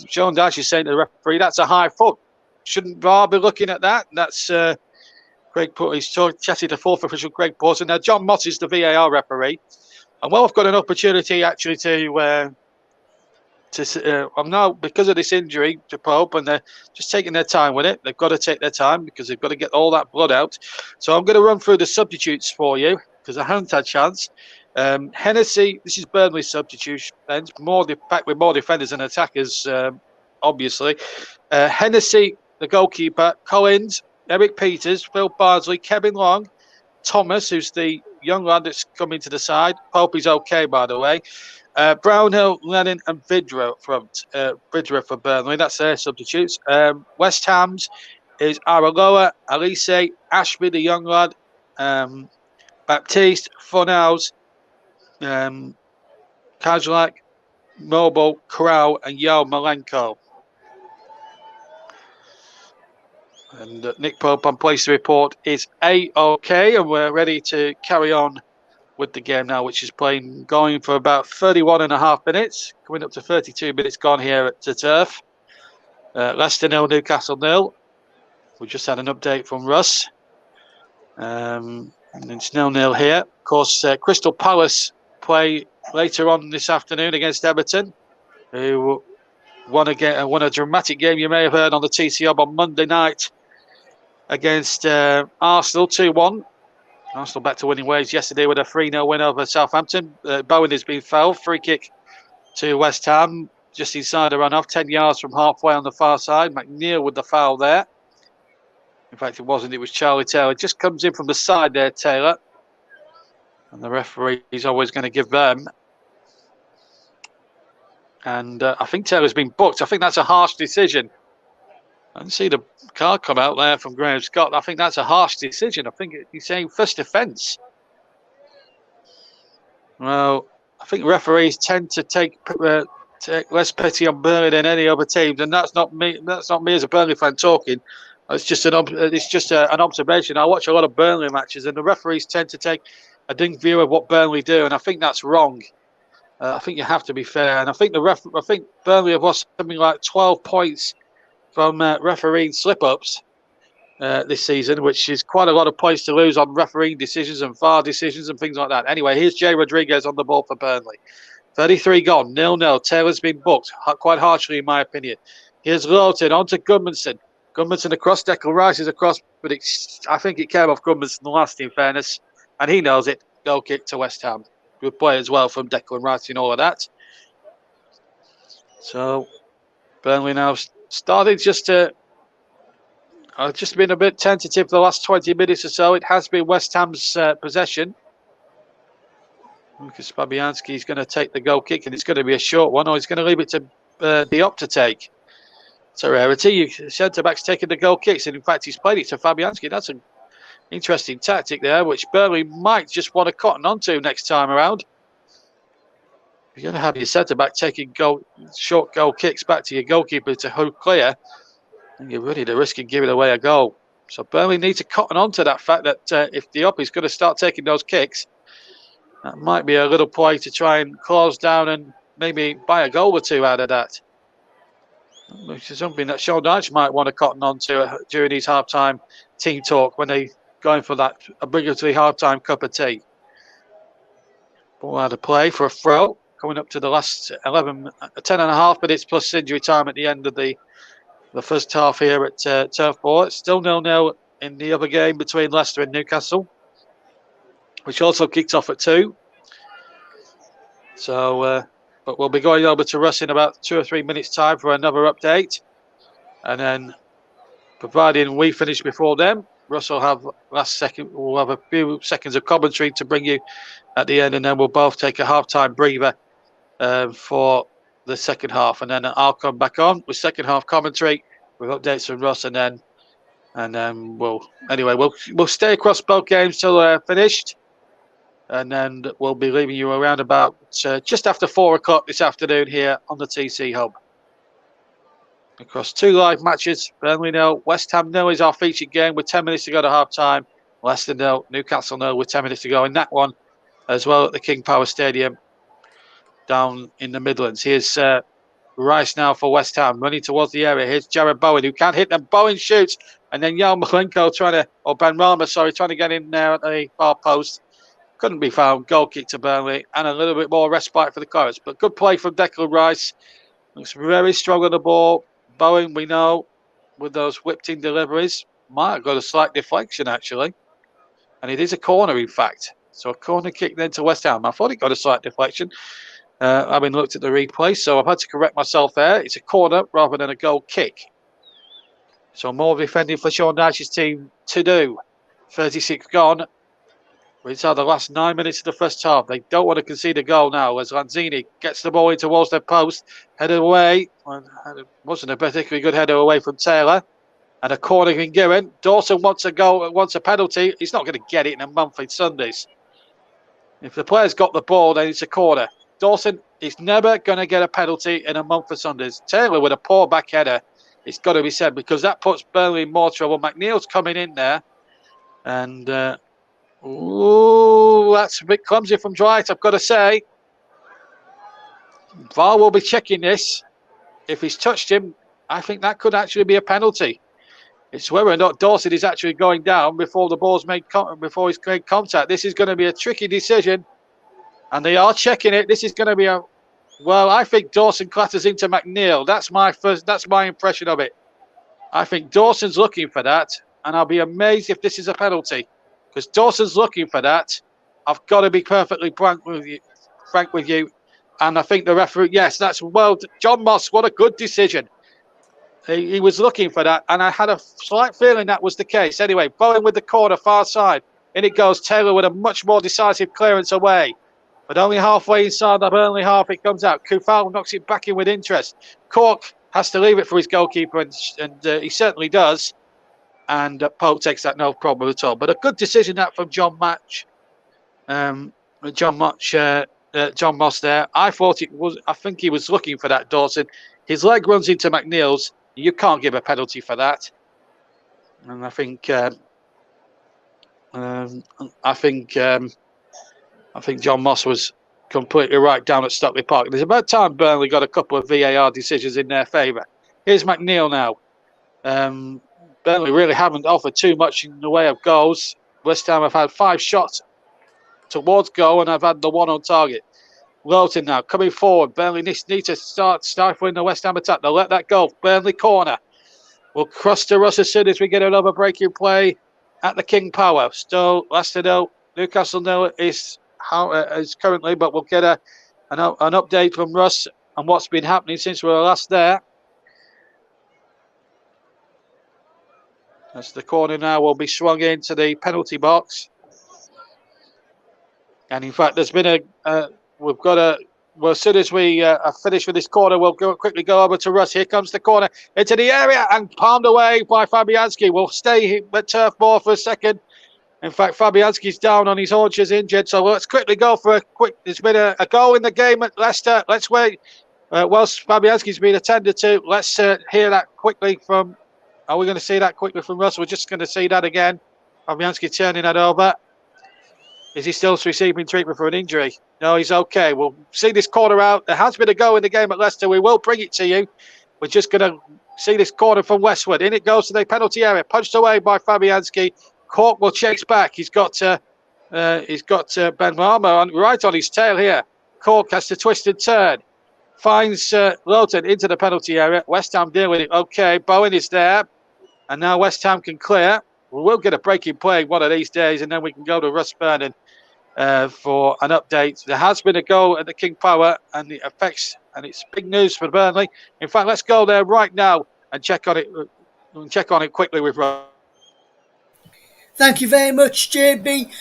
S1: Sean Dash is saying to the referee, that's a high foot. Shouldn't VAR be looking at that? That's Greg Port. He's chatted to fourth official Greg Porter. Now John Moss is the VAR referee, and well, I've got an opportunity actually to I'm now, because of this injury to Pope, and they're just taking their time with it. They've got to take their time because they've got to get all that blood out. So I'm going to run through the substitutes for you because I haven't had a chance. Hennessy, this is Burnley's substitution, packed with more defenders and attackers, obviously. Hennessy, the goalkeeper, Collins, Eric Peters, Phil Bardsley, Kevin Long, Thomas, who's the young lad that's coming to the side. Pope is okay, by the way. Brownhill, Lennon, and Vidra for Burnley. That's their substitutes. West Ham's is Araloa, Alice, Ashby, the young lad, Baptiste, Fornals, Kajlak, Mobile, Corral, and Yao Malenko. And Nick Pope, I'm pleased to report, is A-OK, and we're ready to carry on with the game now, which is going for about 31 and a half minutes, coming up to 32 minutes gone here at the Turf. Leicester 0, Newcastle 0. We just had an update from Russ. And it's 0-0 here. Of course, Crystal Palace play later on this afternoon against Everton, who won a dramatic game you may have heard on the TC Hub on Monday night against Arsenal 2-1. Arsenal back to winning ways yesterday with a 3-0 win over Southampton. Bowen has been fouled. Free kick to West Ham just inside the run-off, 10 yards from halfway on the far side. McNeil with the foul there. In fact, it wasn't. It was Charlie Taylor. Just comes in from the side there, Taylor. And the referee is always going to give them. And I think Taylor's been booked. I think that's a harsh decision. I didn't see the card come out there from Graham Scott. I think that's a harsh decision. I think he's saying first offence. Well, I think referees tend to take less pity on Burnley than any other team. And that's not me. That's not me as a Burnley fan talking. It's just an observation. I watch a lot of Burnley matches, and the referees tend to take a dim view of what Burnley do, and I think that's wrong. I think you have to be fair, and I think Burnley have lost something like 12 points from refereeing slip-ups this season, which is quite a lot of points to lose on refereeing decisions and VAR decisions and things like that. Anyway, here's Jay Rodriguez on the ball for Burnley. 33 gone, 0-0. Taylor's been booked, quite harshly in my opinion. Here's Lowton on to Gudmundsson. Gudmundsson across, Declan Rice is across, but I think it came off Gudmundsson last, in fairness, and he knows it. Goal kick to West Ham. Good play as well from Declan Rice and all of that. So Burnley now started just been a bit tentative for the last 20 minutes or so. It has been West Ham's possession. Because Fabianski is going to take the goal kick, and it's going to be a short one, or he's going to leave it to Diop to take. It's a rarity. Centre-back's taking the goal kicks, and in fact, he's played it to Fabianski. That's an interesting tactic there, which Burnley might just want to cotton onto next time around. You're going to have your centre-back taking short goal kicks back to your goalkeeper to hook clear, and you're ready to risk giving away a goal. So Burnley need to cotton on to that fact that if Diop is going to start taking those kicks, that might be a little play to try and close down and maybe buy a goal or two out of that. Which is something that Sean Dyche might want to cotton on to during his half-time team talk when they going for that obligatory half-time cup of tea. Ball out of play for a throw, coming up to the last 10 and a half minutes plus injury time at the end of the first half here at Turf Moor. It's still 0-0 in the other game between Leicester and Newcastle, which also kicked off at 2. So, but we'll be going over to Russ in about 2 or 3 minutes' time for another update. And then, providing we finish before them, Russ will have we'll have a few seconds of commentary to bring you at the end, and then we'll both take a half-time breather for the second half. And then I'll come back on with second half commentary with updates from Russ, and then we'll stay across both games till they're finished. And then we'll be leaving you around about just after 4 o'clock this afternoon here on the TC Hub. Across 2 live matches, Burnley 0, West Ham 0 is our featured game with 10 minutes to go to half-time. Leicester 0, Newcastle 0 with 10 minutes to go in that one as well at the King Power Stadium down in the Midlands. Here's Rice now for West Ham, running towards the area. Here's Jared Bowen, who can't hit them. Bowen shoots, and then Jan Malenko Ben Rama, trying to get in there at the far post. Couldn't be found. Goal kick to Burnley, and a little bit more respite for the Coyotes. But good play from Declan Rice. Looks very strong on the ball. Bowen, we know, with those whipped-in deliveries, might have got a slight deflection, actually. And it is a corner, in fact. So a corner kick then to West Ham. I thought it got a slight deflection, having looked at the replay. So I've had to correct myself there. It's a corner rather than a goal kick. So more defending for Sean Dyche's team to do. 36 gone. It's the last 9 minutes of the first half. They don't want to concede a goal now as Lanzini gets the ball in towards their post. Headed away. It wasn't a particularly good header away from Taylor. And a corner been given. Dawson wants a goal, wants a penalty. He's not going to get it in a month in Sundays. If the player's got the ball, then it's a corner. Dawson is never going to get a penalty in a month for Sundays. Taylor with a poor back header, it's got to be said, because that puts Burnley in more trouble. McNeil's coming in there. And Ooh, that's a bit clumsy from Dwight, I've got to say. VAR will be checking this. If he's touched him, I think that could actually be a penalty. It's whether or not Dawson is actually going down before the ball's before he's made contact. This is going to be a tricky decision, and they are checking it. This is going to be I think Dawson clatters into McNeil. That's my impression of it. I think Dawson's looking for that, and I'll be amazed if this is a penalty, because Dawson's looking for that. I've got to be perfectly frank with you, and I think the referee. Yes, John Moss. What a good decision. He was looking for that, and I had a slight feeling that was the case. Anyway, Bowen with the corner, far side. In it goes. Taylor with a much more decisive clearance away. But only halfway inside the Burnley half, it comes out. Kufal knocks it back in with interest. Cork has to leave it for his goalkeeper, and he certainly does. And Pope takes that no problem at all. But a good decision that from John Moss there. I think he was looking for that, Dawson. His leg runs into McNeil's. You can't give a penalty for that. And I think John Moss was completely right down at Stockley Park. There's about time Burnley got a couple of VAR decisions in their favour. Here's McNeil now. Burnley really haven't offered too much in the way of goals. West Ham have had 5 shots towards goal, and I've had the one on target. Lowton now coming forward. Burnley need to start stifling the West Ham attack. They'll let that go. Burnley corner. We'll cross to Russ as soon as we get another breaking play at the King Power. Still, Leicester nil, Newcastle nil is currently, but we'll get an update from Russ on what's been happening since we were last there. As the corner now will be swung into the penalty box. And in fact, there's been as soon as we are finished with this corner, we'll quickly go over to Russ. Here comes the corner into the area and palmed away by Fabianski. We'll stay at Turf Moor for a second. In fact, Fabianski's down on his haunches, injured. So let's quickly go for there's been a goal in the game at Leicester. Let's wait. Whilst Fabianski's been attended to, let's hear that quickly from... Are we going to see that quickly from Russ? We're just going to see that again. Fabianski turning that over. Is he still receiving treatment for an injury? No, he's okay. We'll see this corner out. There has been a goal in the game at Leicester. We will bring it to you. We're just going to see this corner from Westwood. In it goes to the penalty area. Punched away by Fabianski. Cork will chase back. He's got Ben Rama right on his tail here. Cork has to twist and turn. Finds Lowton into the penalty area. West Ham deal with it. Okay, Bowen is there. And now West Ham can clear. We will get a breaking play one of these days, and then we can go to Russ Burnham for an update. There has been a goal at the King Power, and it affects, and it's big news for Burnley. In fact, let's go there right now and check on it quickly with Russ.
S2: Thank you very much, JB.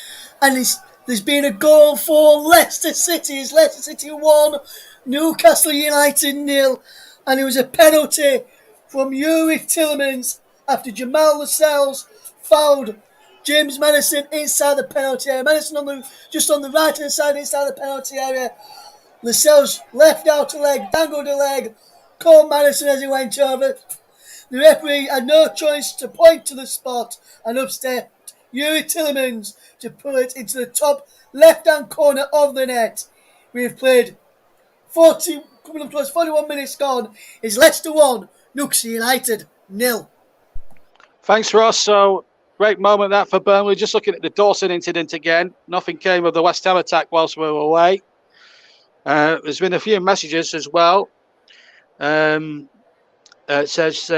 S2: And there's been a goal for Leicester City. It's Leicester City 1, Newcastle United 0. And it was a penalty from Yuri Tillemans after Jamal Lascelles fouled James Madison inside the penalty area. Madison just on the right hand side inside the penalty area. Lascelles left out a leg, dangled a leg, caught Madison as he went over. The referee had no choice to point to the spot and upstep Yuri Tillemans to pull it into the top left-hand corner of the net. We have played 41 minutes gone. It's Leicester 1, Newcastle United 0. Thanks,
S1: Ross. So, great moment that for Burnley. Just looking at the Dawson incident again. Nothing came of the West Ham attack whilst we were away. There's been a few messages as well. It says,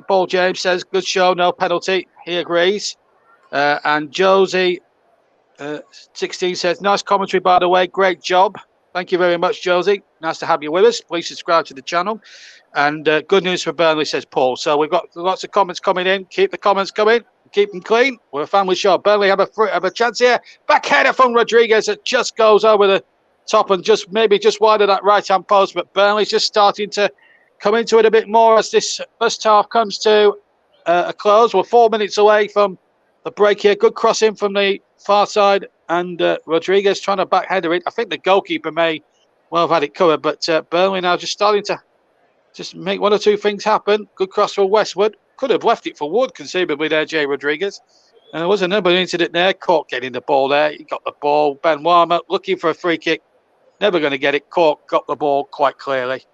S1: Paul James says, good show, no penalty. He agrees. And Josie 16 says, nice commentary, by the way. Great job. Thank you very much, Josie. Nice to have you with us. Please subscribe to the channel. And good news for Burnley, says Paul. So we've got lots of comments coming in. Keep the comments coming. Keep them clean. We're a family show. Burnley have a chance here. Backheader from Rodriguez that just goes over the top and just wide of that right-hand post. But Burnley's just starting to come into it a bit more as this first half comes to a close. We're 4 minutes away from the break here. Good crossing from the far side. And Rodriguez trying to backheader it. I think the goalkeeper may well have had it covered. But Burnley now just starting to just make one or two things happen. Good cross for Westwood. Could have left it for Wood conceivably there, Jay Rodriguez. And there was another incident there. Cork getting the ball there. He got the ball. Ben Warmer looking for a free kick. Never going to get it. Cork got the ball quite clearly.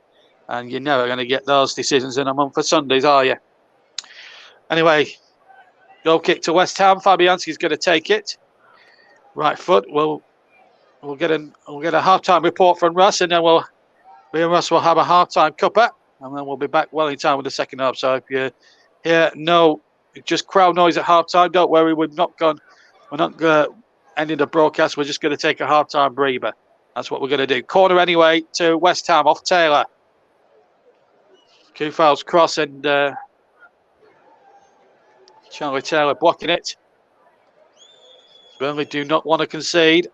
S1: And you're never going to get those decisions in a month for Sundays, are you? Anyway, goal kick to West Ham. Fabianski's going to take it. Right foot. We'll get a half-time report from Russ, and then me and Russ will have a half-time cuppa, and then we'll be back well in time with the second half. So if you hear just crowd noise at half-time, don't worry. We're not ending the broadcast. We're just going to take a half-time breather. That's what we're going to do. Corner anyway to West Ham off Taylor. Kufal's cross and Charlie Taylor blocking it. Burnley do not want to concede.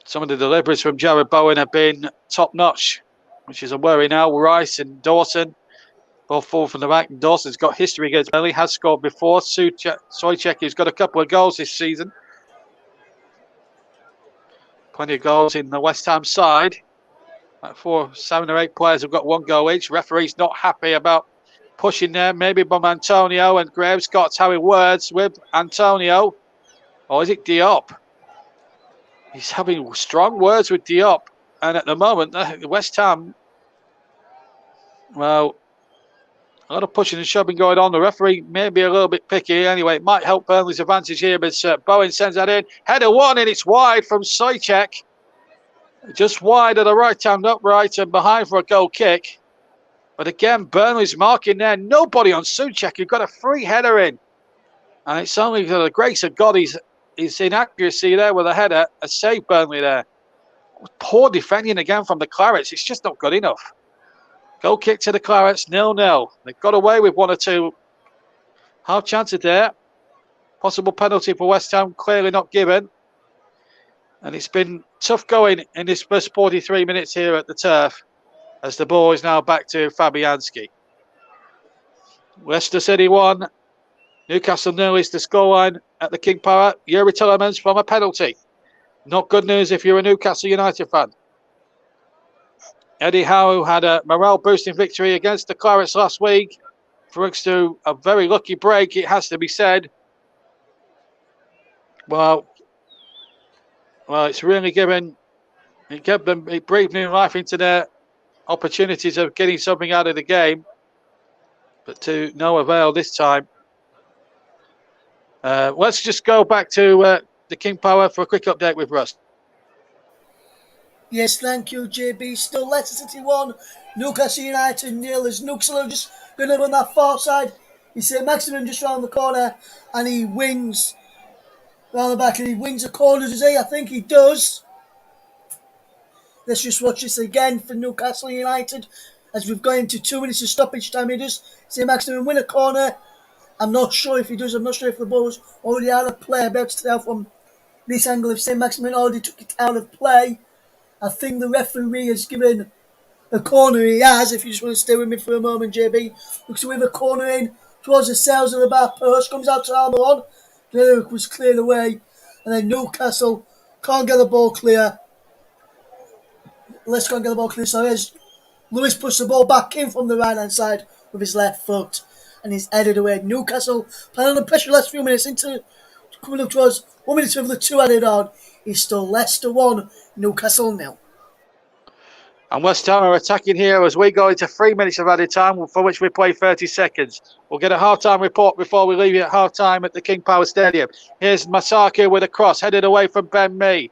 S1: Some of the deliveries from Jared Bowen have been top-notch, which is a worry now. Rice and Dawson both fall from the back. Dawson's got history against Burnley, has scored before. Soychek, who's got a couple of goals this season. Plenty of goals in the West Ham side. Like 7 or 8 players have got 1 goal each. Referee's not happy about pushing there. Maybe from Antonio, and Graham Scott's having words with Antonio. Or is it Diop? He's having strong words with Diop. And at the moment, West Ham, well, a lot of pushing and shoving going on. The referee may be a little bit picky. Anyway, it might help Burnley's advantage here. But Bowen sends that in. Header 1, and it's wide from Soychek. Just wide of the right-hand upright and behind for a goal kick. But again, Burnley's marking there. Nobody on Souček, who got a free header in. And it's only for the grace of God his inaccuracy there with a header has saved Burnley there. Poor defending again from the Clarets. It's just not good enough. Goal kick to the Clarets, 0-0. They've got away with 1 or 2 half chances there. Possible penalty for West Ham, clearly not given. And it's been tough going in this first 43 minutes here at the Turf, as the ball is now back to Fabianski. Leicester City 1, Newcastle 0 is the scoreline at the King Power. Yuri Tillemans from a penalty. Not good news if you're a Newcastle United fan. Eddie Howe had a morale-boosting victory against the Clarets last week. Thanks to a very lucky break, it has to be said. Well, it's really it breathed new life into their opportunities of getting something out of the game, but to no avail this time. Let's just go back to the King Power for a quick update with Russ.
S2: Yes, thank you, JB. Still Leicester City 1, Newcastle United 0. As Nuxel just going over on that far side. You see Maximum just round the corner, and he wins round the back, and he wins the corner, does he? I think he does. Let's just watch this again for Newcastle United, as we've got into 2 minutes of stoppage time. He does see Maximum win a corner. I'm not sure if he does. I'm not sure if the ball was already out of play. I'll be able to tell from this angle if St. Maximin already took it out of play. I think the referee has given a corner. He has, if you just want to stay with me for a moment, JB. Looks with a corner in towards the cells of the back post. Comes out to Almiron. The was cleared away. And then Newcastle can't get the ball clear. Let's go and get the ball clear. So as Lewis puts the ball back in from the right-hand side with his left foot. And he's headed away. Newcastle playing under pressure last few minutes into coming up towards 1 minute of the 2 added on. It's still Leicester 1, Newcastle 0.
S1: And West Ham are attacking here as we go into 3 minutes of added time, for which we play 30 seconds. We'll get a half-time report before we leave you at half-time at the King Power Stadium. Here's Masaki with a cross, headed away from Ben Mee.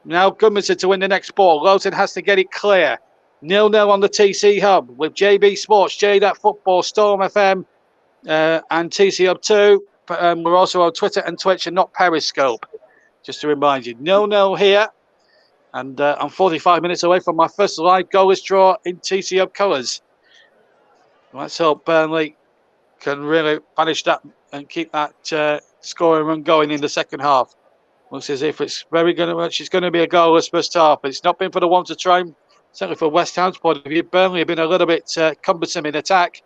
S1: Now Gudmundsson to win the next ball. Lowton has to get it clear. 0-0 on the TC Hub with JB Sports, JDAT Football, Storm FM, and TC Hub 2. We're also on Twitter and Twitch and not Periscope. Just to remind you, 0-0 here. And I'm 45 minutes away from my first live goalless draw in TC Hub colours. Let's hope Burnley can really banish that and keep that scoring run going in the second half. Looks as if it's going to be a goalless first half. But it's not been for the one to try, certainly for West Ham's point of view. Burnley have been a little bit cumbersome in attack.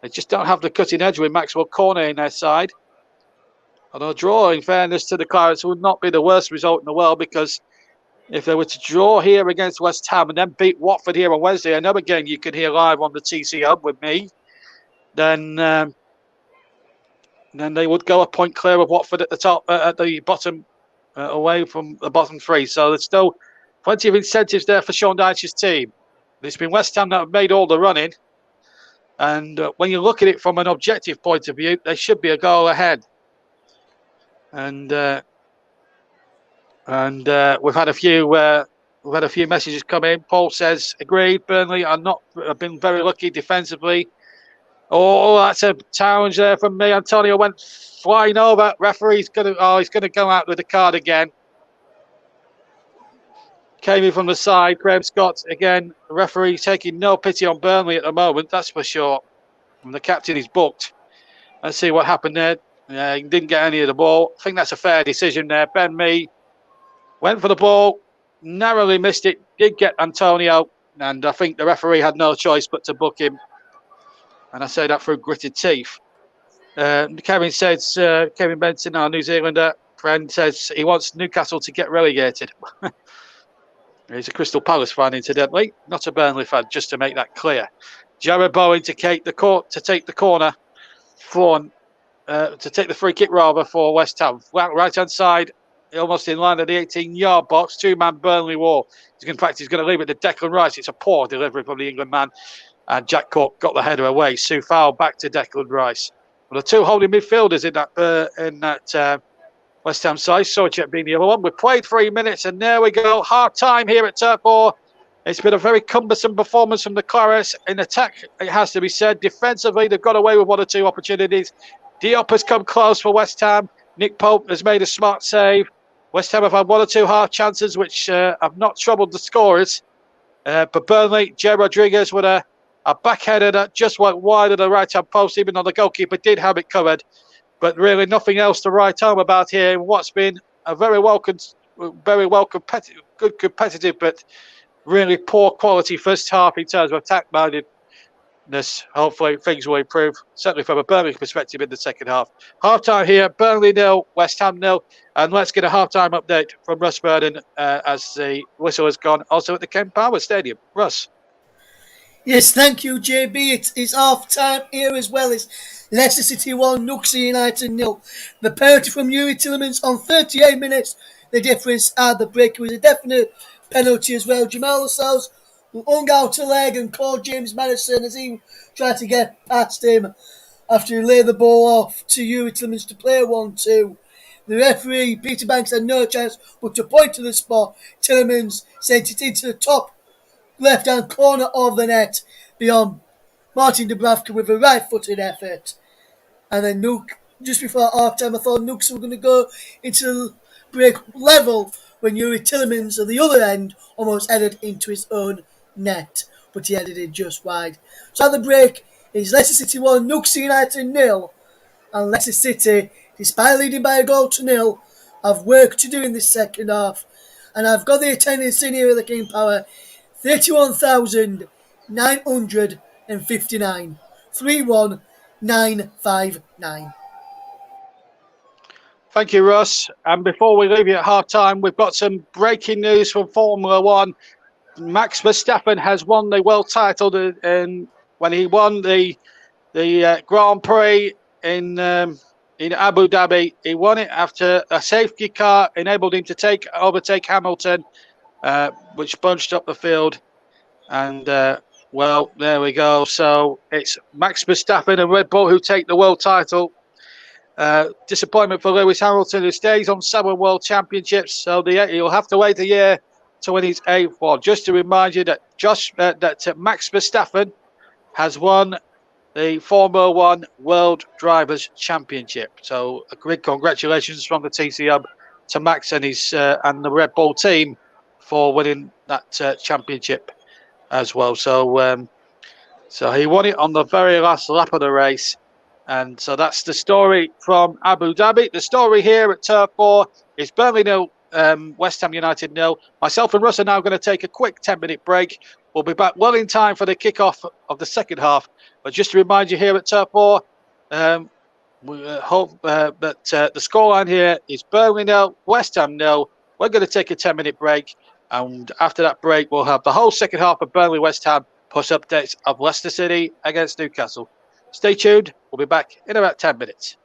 S1: They just don't have the cutting edge with Maxwell Cornet in their side. Although a draw, in fairness to the Clarets, would not be the worst result in the world, because if they were to draw here against West Ham and then beat Watford here on Wednesday, another game you can hear live on the TC Hub with me, then And then they would go a point clear of Watford at the top, at the bottom, away from the bottom three. So there's still plenty of incentives there for Sean Dyche's team. It's been West Ham that have made all the running. And when you look at it from an objective point of view, they should be a goal ahead. And we've had a few messages come in. Paul says, agreed. Burnley have been very lucky defensively. Oh, that's a challenge there from me. Antonio went flying over. Referee's he's gonna go out with a card again. Came in from the side. Graham Scott again. The referee taking no pity on Burnley at the moment. That's for sure. And the captain is booked. Let's see what happened there. He didn't get any of the ball. I think that's a fair decision there. Ben Mee went for the ball, narrowly missed it. Did get Antonio, and I think the referee had no choice but to book him. And I say that through gritted teeth. Kevin says, Kevin Benson, our New Zealander friend, says he wants Newcastle to get relegated. He's a Crystal Palace fan, incidentally, not a Burnley fan, just to make that clear. Jared Bowen to take the corner to take the free kick rather for West Ham. Right hand side, almost in line of the 18-yard box. Two-man Burnley wall. In fact, he's going to leave it to Declan Rice. It's a poor delivery from the England man. And Jack Cork got the header away. Soufal back to Declan Rice. Well, the two holding midfielders in that West Ham side. Sojek being the other one. We've played 3 minutes, and there we go. Half time here at Turf Moor. It's been a very cumbersome performance from the Claret. In attack, it has to be said. Defensively, they've got away with one or two opportunities. Diop has come close for West Ham. Nick Pope has made a smart save. West Ham have had one or two half chances, which have not troubled the scorers. But Burnley, Jay Rodriguez with a backheader that just went wide of the right-hand post, even though the goalkeeper did have it covered. But really nothing else to write home about here in what's been a very well competitive, good competitive, but really poor quality first half in terms of attack-mindedness. Hopefully things will improve, certainly from a Burnley perspective in the second half. Half-time here, Burnley 0, West Ham 0. And let's get a half-time update from Russ Burden as the whistle has gone, also at the Ken Power Stadium. Russ.
S2: Yes, thank you, JB. It's half-time here as well. It's Leicester City 1, Newcastle United 0. The penalty from Yuri Tillemans on 38 minutes. The difference at the break was a definite penalty as well. Jamal Lascelles hung out a leg and called James Madison as he tried to get past him after he laid the ball off to Yuri Tillemans to play 1-2. The referee, Peter Banks, had no chance but to point to the spot. Tillemans sent it into the top left-hand corner of the net beyond Martin Dubravka with a right-footed effort. And then just before half-time, I thought Newcastle were going to go into the break level when Yuri Tillemans at the other end almost headed into his own net, but he headed it just wide. So at the break, it's Leicester City 1, Newcastle United 0, and Leicester City, despite leading by a goal to 0, have work to do in this second half. And I've got the attendance in here at the King Power, 31,959. 31,959.
S1: Thank you, Russ. And before we leave you at half-time, we've got some breaking news from Formula One. Max Verstappen has won the world title when he won the Grand Prix in Abu Dhabi. He won it after a safety car enabled him to overtake Hamilton, which bunched up the field. And, well, there we go. So it's Max Verstappen and Red Bull who take the world title. Disappointment for Lewis Hamilton, who stays on 7 world championships. So he'll have to wait a year to win his 8th one. Just to remind you that Max Verstappen has won the Formula One World Drivers' Championship. So a great congratulations from the TCM to Max and and the Red Bull team for winning that championship as well. So he won it on the very last lap of the race. And so that's the story from Abu Dhabi. The story here at Turf Moor is Burnley 0, West Ham United 0. Myself and Russ are now going to take a quick 10-minute break. We'll be back well in time for the kick-off of the second half. But just to remind you here at Turf Moor, we hope that the scoreline here is Burnley 0, West Ham 0. We're going to take a 10-minute break. And after that break, we'll have the whole second half of Burnley West Ham, plus updates of Leicester City against Newcastle. Stay tuned. We'll be back in about 10 minutes.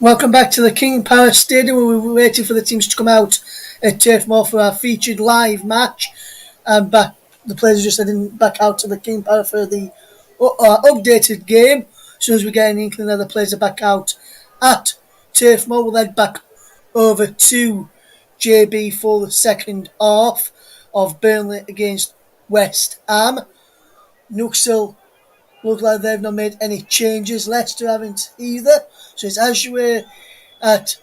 S2: Welcome back to the King Power Stadium where we were waiting for the teams to come out at Turf Moor for our featured live match. But the players are just heading back out to the King Power for the updated game. As soon as we get an inkling that the players are back out at Turf Moor, we'll head back over to JB for the second half of Burnley against West Ham. Nuxel look like they've not made any changes. Leicester haven't either. So it's Azure at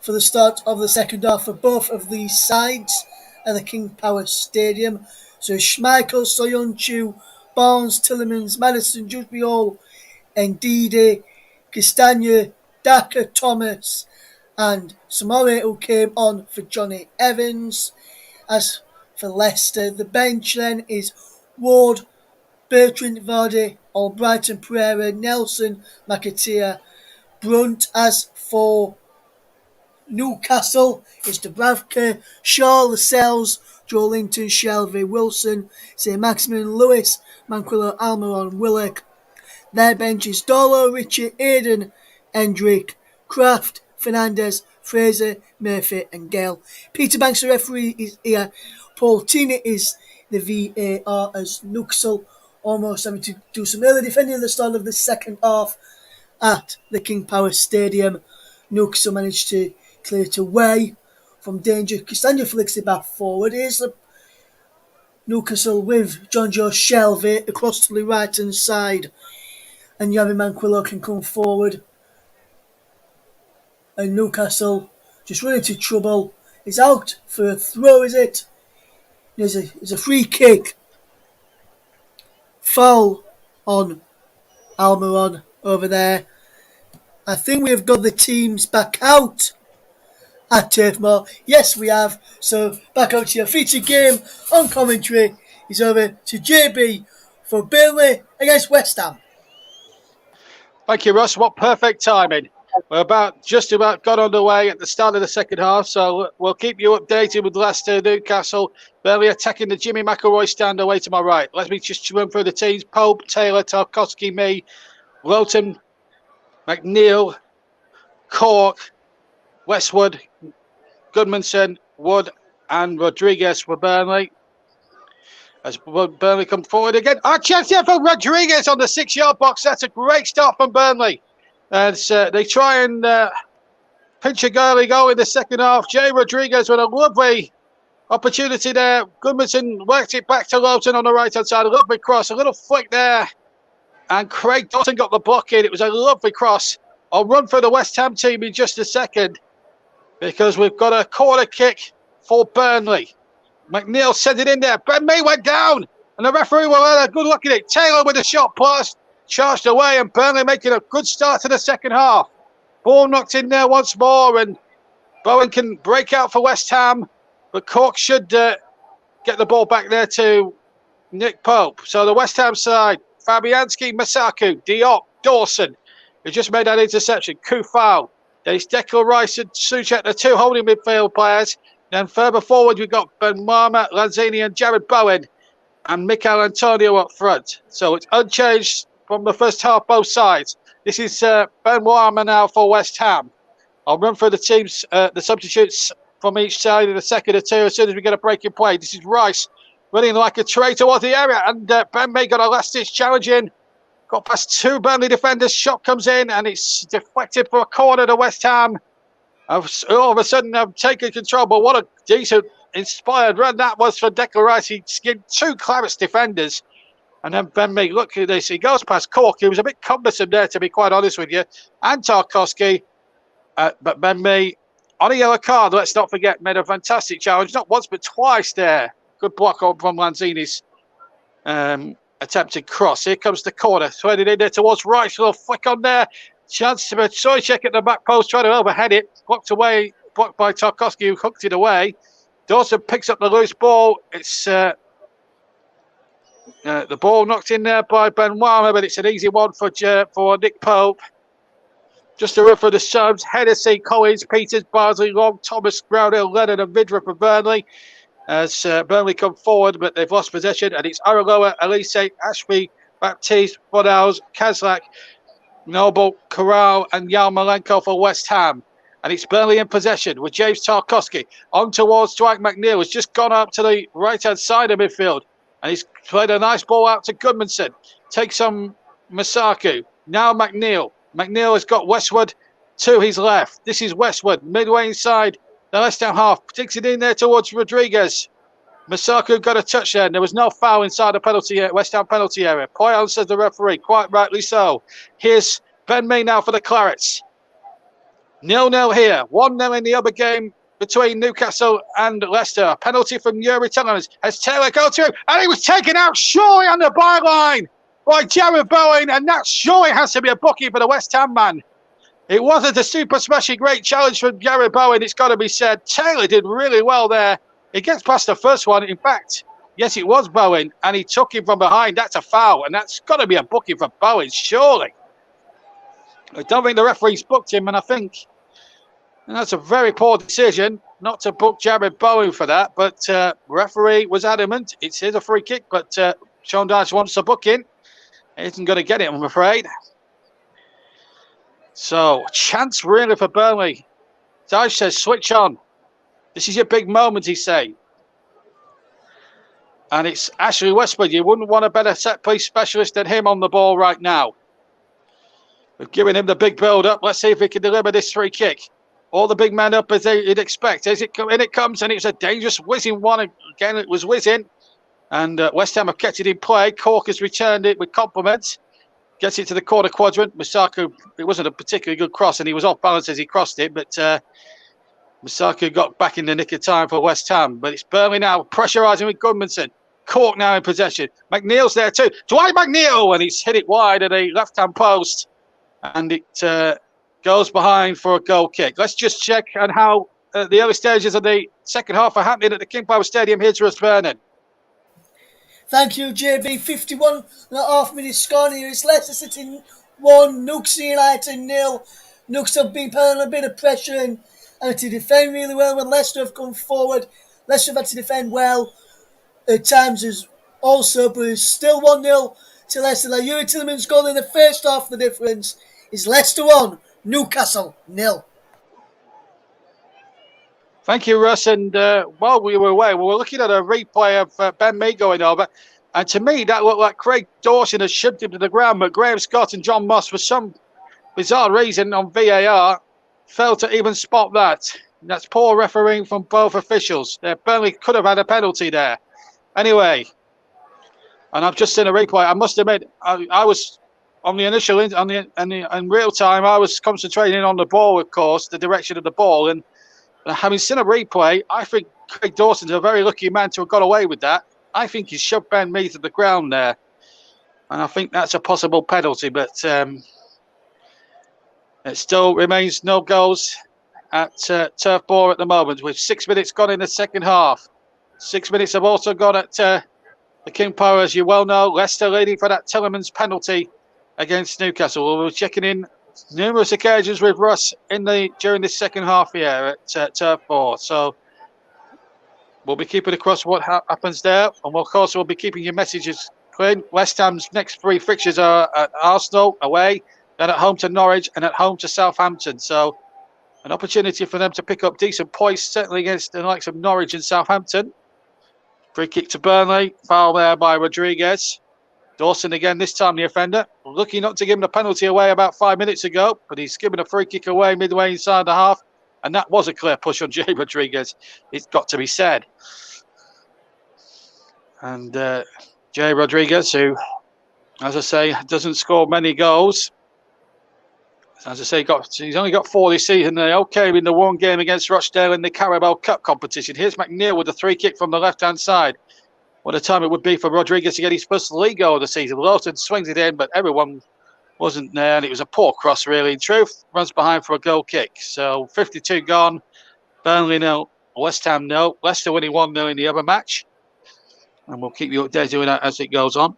S2: for the start of the second half for both of these sides at the King Power Stadium. So Schmeichel, Soyuncu, Barnes, Tillemans, Madison, Jusby Hall, Ndidi, Castagna, Daka, Thomas, and Samore, who came on for Johnny Evans. As for Leicester, the bench then is Ward, Bertrand, Vardy, Albrighton, Pereira, Nelson, McAteer, Brunt. As for Newcastle, it's Dubravka, Shaw, Lascelles, Joelinton, Shelby, Wilson, St. Maximin, Lewis, Manquillo, Almiron, Willock. Their bench is Dolo, Richie, Aiden, Hendrick, Kraft, Fernandez, Fraser, Murphy, and Gale. Peter Banks, the referee, is here. Paul Tina is the VAR as Nuxel almost having to do some early defending at the start of the second half at the King Power Stadium. Nuxel managed to clear it away from danger. Castagna flicks it back forward. Here's the Newcastle with John Joe Shelby across to the right hand side. And Yavi Manquillo can come forward. And Newcastle just run into trouble. It's out for a throw, is it? There's a free kick. Foul on Almiron over there. I think we've got the teams back out at Turf Moor. Yes, we have. So back out to your featured game on commentary. It's over to JB for Burnley against West Ham.
S1: Thank you, Russ. What perfect timing. We're just about got underway at the start of the second half, so we'll keep you updated with Leicester, Newcastle. Burnley attacking the Jimmy McElroy stand away to my right. Let me just run through the teams. Pope, Taylor, Tarkowski, me, Lowton, McNeil, Cork, Westwood, Goodmanson, Wood, and Rodriguez for Burnley. As Burnley come forward again. Chance here for Rodriguez on the 6-yard box. That's a great start from Burnley. As they try and pinch a early goal in the second half. Jay Rodriguez with a lovely opportunity there. Goodmanson worked it back to Lowton on the right-hand side. A lovely cross, a little flick there. And Craig Dawson got the block in. It was a lovely cross. I'll run through the West Ham team in just a second because we've got a corner kick for Burnley. McNeil sent it in there. Ben May went down. And the referee will have a good look at it. Taylor with a shot pass. Charged away, and Burnley making a good start to the second half. Ball knocked in there once more, and Bowen can break out for West Ham, but Cork should get the ball back there to Nick Pope. So the West Ham side, Fabianski, Masaku, Diop, Dawson, who just made that interception, Kufau. Then it's Declan Rice and Suchek, the two holding midfield players. Then further forward, we've got Ben Marma, Lanzini, and Jared Bowen, and Mikel Antonio up front. So it's unchanged from the first half, both sides. This is Ben Warmer now for West Ham. I'll run through the teams, the substitutes from each side in a second or two as soon as we get a break in play. This is Rice running like a traitor towards the area, and Ben May got a last-ditch challenge in. Got past two Burnley defenders. Shot comes in, and it's deflected for a corner to West Ham. All of a sudden, I've taken control, but what a decent, inspired run that was for Declan Rice. He skinned two Clarets defenders. And then Ben Mee, look at this. He goes past Cork. He was a bit cumbersome there, to be quite honest with you. And Tarkowski. But Ben Mee, on a yellow card, let's not forget, made a fantastic challenge. Not once, but twice there. Good block on from Lanzini's attempted cross. Here comes the corner. Threaded in there towards Rice. A little flick on there. Chance to Soychek at the back post, trying to overhead it. Blocked by Tarkowski, who hooked it away. Dawson picks up the loose ball. It's... the ball knocked in there by Ben Warmer, but it's an easy one for Nick Pope. Just to run for the subs, Hennessy, Collins, Peters, Barnsley, Long, Thomas, Brownhill, Lennon and Vidra for Burnley. As Burnley come forward, but they've lost possession. And it's Araloa, Elise, Ashby, Baptiste, Bonals, Kazlak, Noble, Corral and Yarmolenko for West Ham. And it's Burnley in possession with James Tarkowski on towards Dwight McNeil, who's just gone up to the right-hand side of midfield. And he's played a nice ball out to Goodmanson. Takes on Masaku. Now McNeil. McNeil has got Westwood to his left. This is Westwood, midway inside the West Ham half. Takes it in there towards Rodriguez. Masaku got a touch there, and there was no foul inside the West Ham penalty area. Poyan says the referee, quite rightly so. Here's Ben Mee now for the Clarets. 0-0 here, 1-0 in the other game between Newcastle and Leicester. Penalty from Yuri Tielemans. Has Taylor go through, and he was taken out surely on the byline by Jared Bowen, and that surely has to be a bookie for the West Ham man. It wasn't a super smashing great challenge from Jared Bowen, it's got to be said. Taylor did really well there. He gets past the first one. In fact, yes, it was Bowen, and he took him from behind. That's a foul, and that's got to be a booking for Bowen, surely. I don't think the referee's booked him, and I think that's a very poor decision not to book Jared Bowen for that. But referee was adamant. It's a free kick, but Sean Dyche wants a booking. He isn't going to get it, I'm afraid. So, chance really for Burnley. Dyche says, switch on. This is your big moment, he say. And it's Ashley Westwood. You wouldn't want a better set-piece specialist than him on the ball right now. We've given him the big build-up. Let's see if he can deliver this free kick. All the big men up as you'd expect. As it comes, and it's a dangerous whizzing one. Again, it was whizzing. And West Ham have kept it in play. Cork has returned it with compliments. Gets it to the corner quadrant. Masaku, it wasn't a particularly good cross, and he was off balance as he crossed it. But Masaku got back in the nick of time for West Ham. But it's Burnley now pressurising with Goodmanson. Cork now in possession. McNeil's there too. Dwight McNeil, and he's hit it wide at the left-hand post. And it goes behind for a goal kick. Let's just check on how the early stages of the second half are happening at the King Power Stadium. Here's Russ Vernon.
S2: Thank you, JB. 51.5 minutes gone here. It's Leicester City 1, Newcastle United 0. Newcastle have been putting a bit of pressure and to defend really well when Leicester have come forward. Leicester have had to defend well at times as also, but it's still 1-0 to Leicester. Like Yuri Tielemans' goal in the first half, the difference is Leicester 1, Newcastle 0.
S1: Thank you, Russ. And while we were away, we were looking at a replay of Ben Mee going over. And to me, that looked like Craig Dawson had shoved him to the ground. But Graham Scott and John Moss, for some bizarre reason on VAR, failed to even spot that. That's poor refereeing from both officials. Burnley could have had a penalty there. Anyway, and I've just seen a replay. I must admit, I was on the initial, in real time, I was concentrating on the ball, of course, the direction of the ball. And having seen a replay, I think Craig Dawson's a very lucky man to have got away with that. I think he shoved Ben Mee to the ground there. And I think that's a possible penalty. But it still remains no goals at Turf Moor at the moment, with 6 minutes gone in the second half. 6 minutes have also gone at the King Power, as you well know. Leicester leading for that Tielemans penalty against Newcastle. We were checking in numerous occasions with Russ during this second half here at Turf Moor. So we'll be keeping across what happens there, and of course we'll be keeping your messages clean. West Ham's next 3 fixtures are at Arsenal away, then at home to Norwich, and at home to Southampton. So an opportunity for them to pick up decent points, certainly against the likes of Norwich and Southampton. Free kick to Burnley, foul there by Rodriguez. Dawson again, this time the offender. Lucky not to give him the penalty away about 5 minutes ago, but he's given a free kick away midway inside the half. And that was a clear push on Jay Rodriguez. It's got to be said. And Jay Rodriguez, who, as I say, doesn't score many goals. As I say, he's only got 4 this season. They all came in the one game against Rochdale in the Carabao Cup competition. Here's McNeil with a 3 kick from the left-hand side. What a time it would be for Rodriguez to get his first league goal of the season. Lawton swings it in, but everyone wasn't there, and it was a poor cross, really. In truth, runs behind for a goal kick. So 52 gone. Burnley 0, West Ham 0. Leicester winning 1-0 in the other match. And we'll keep you updated doing that as it goes on.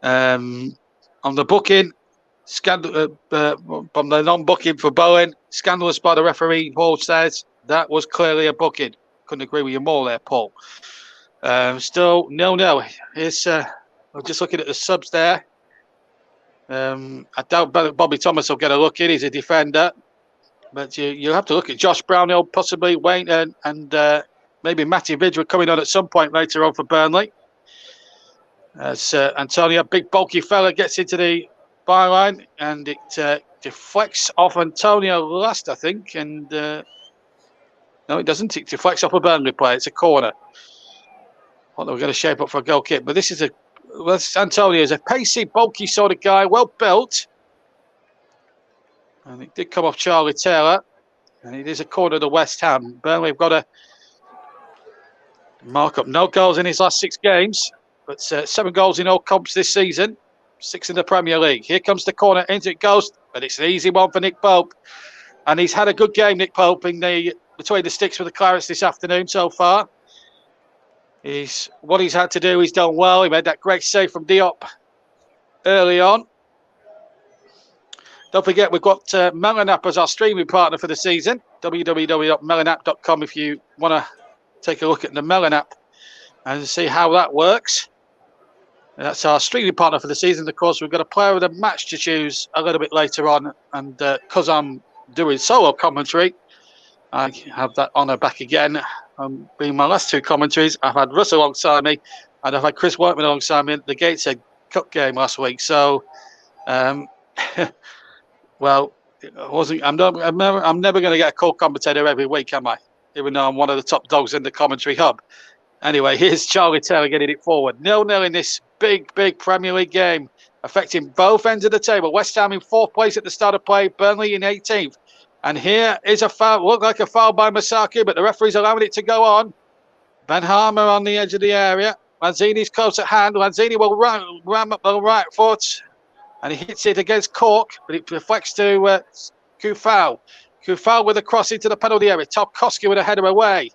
S1: On the booking, from the non-booking for Bowen, scandalous by the referee, Paul says. That was clearly a booking. Couldn't agree with you more there, Paul. Still 0-0. Here's, I'm just looking at the subs there. I doubt Bobby Thomas will get a look in. He's a defender. But you have to look at Josh Brownhill, possibly Wayne, and maybe Matty Vidra coming on at some point later on for Burnley. As Antonio, big bulky fella, gets into the byline, and it deflects off Antonio last, I think. And no, it doesn't. It deflects off a Burnley player. It's a corner. Well, we're going to shape up for a goal kick. But this is Antonio is a pacey, bulky sort of guy, well built. And it did come off Charlie Taylor. And it is a corner to West Ham. Burnley have got a mark up. No goals in his last 6 games. But 7 goals in all comps this season. 6 in the Premier League. Here comes the corner. Into it goes. But it's an easy one for Nick Pope. And he's had a good game, Nick Pope, in between the sticks with the Clarets this afternoon so far. What he's had to do, he's done well. He made that great save from Diop early on. Don't forget, we've got Melanap as our streaming partner for the season. www.melanap.com if you want to take a look at the Melanap and see how that works. And that's our streaming partner for the season. Of course, we've got a player of the match to choose a little bit later on. And because I'm doing solo commentary, I have that honour back again. Being my last 2 commentaries, I've had Russ alongside me and I've had Chris Whiteman alongside me at the Gateshead Cup game last week. So, well, I'm never going to get a co-commentator every week, am I? Even though I'm one of the top dogs in the commentary hub. Anyway, here's Charlie Taylor getting it forward. 0-0 in this big Premier League game, affecting both ends of the table. West Ham in 4th place at the start of play, Burnley in 18th. And here is a foul, looked like a foul by Masaki, but the referee's allowing it to go on. Ben Harmer on the edge of the area. Lanzini's close at hand. Lanzini will ram up the right foot. And he hits it against Cork, but it deflects to Kufal. Kufal with a cross into the penalty area. Tarkowski with a header away.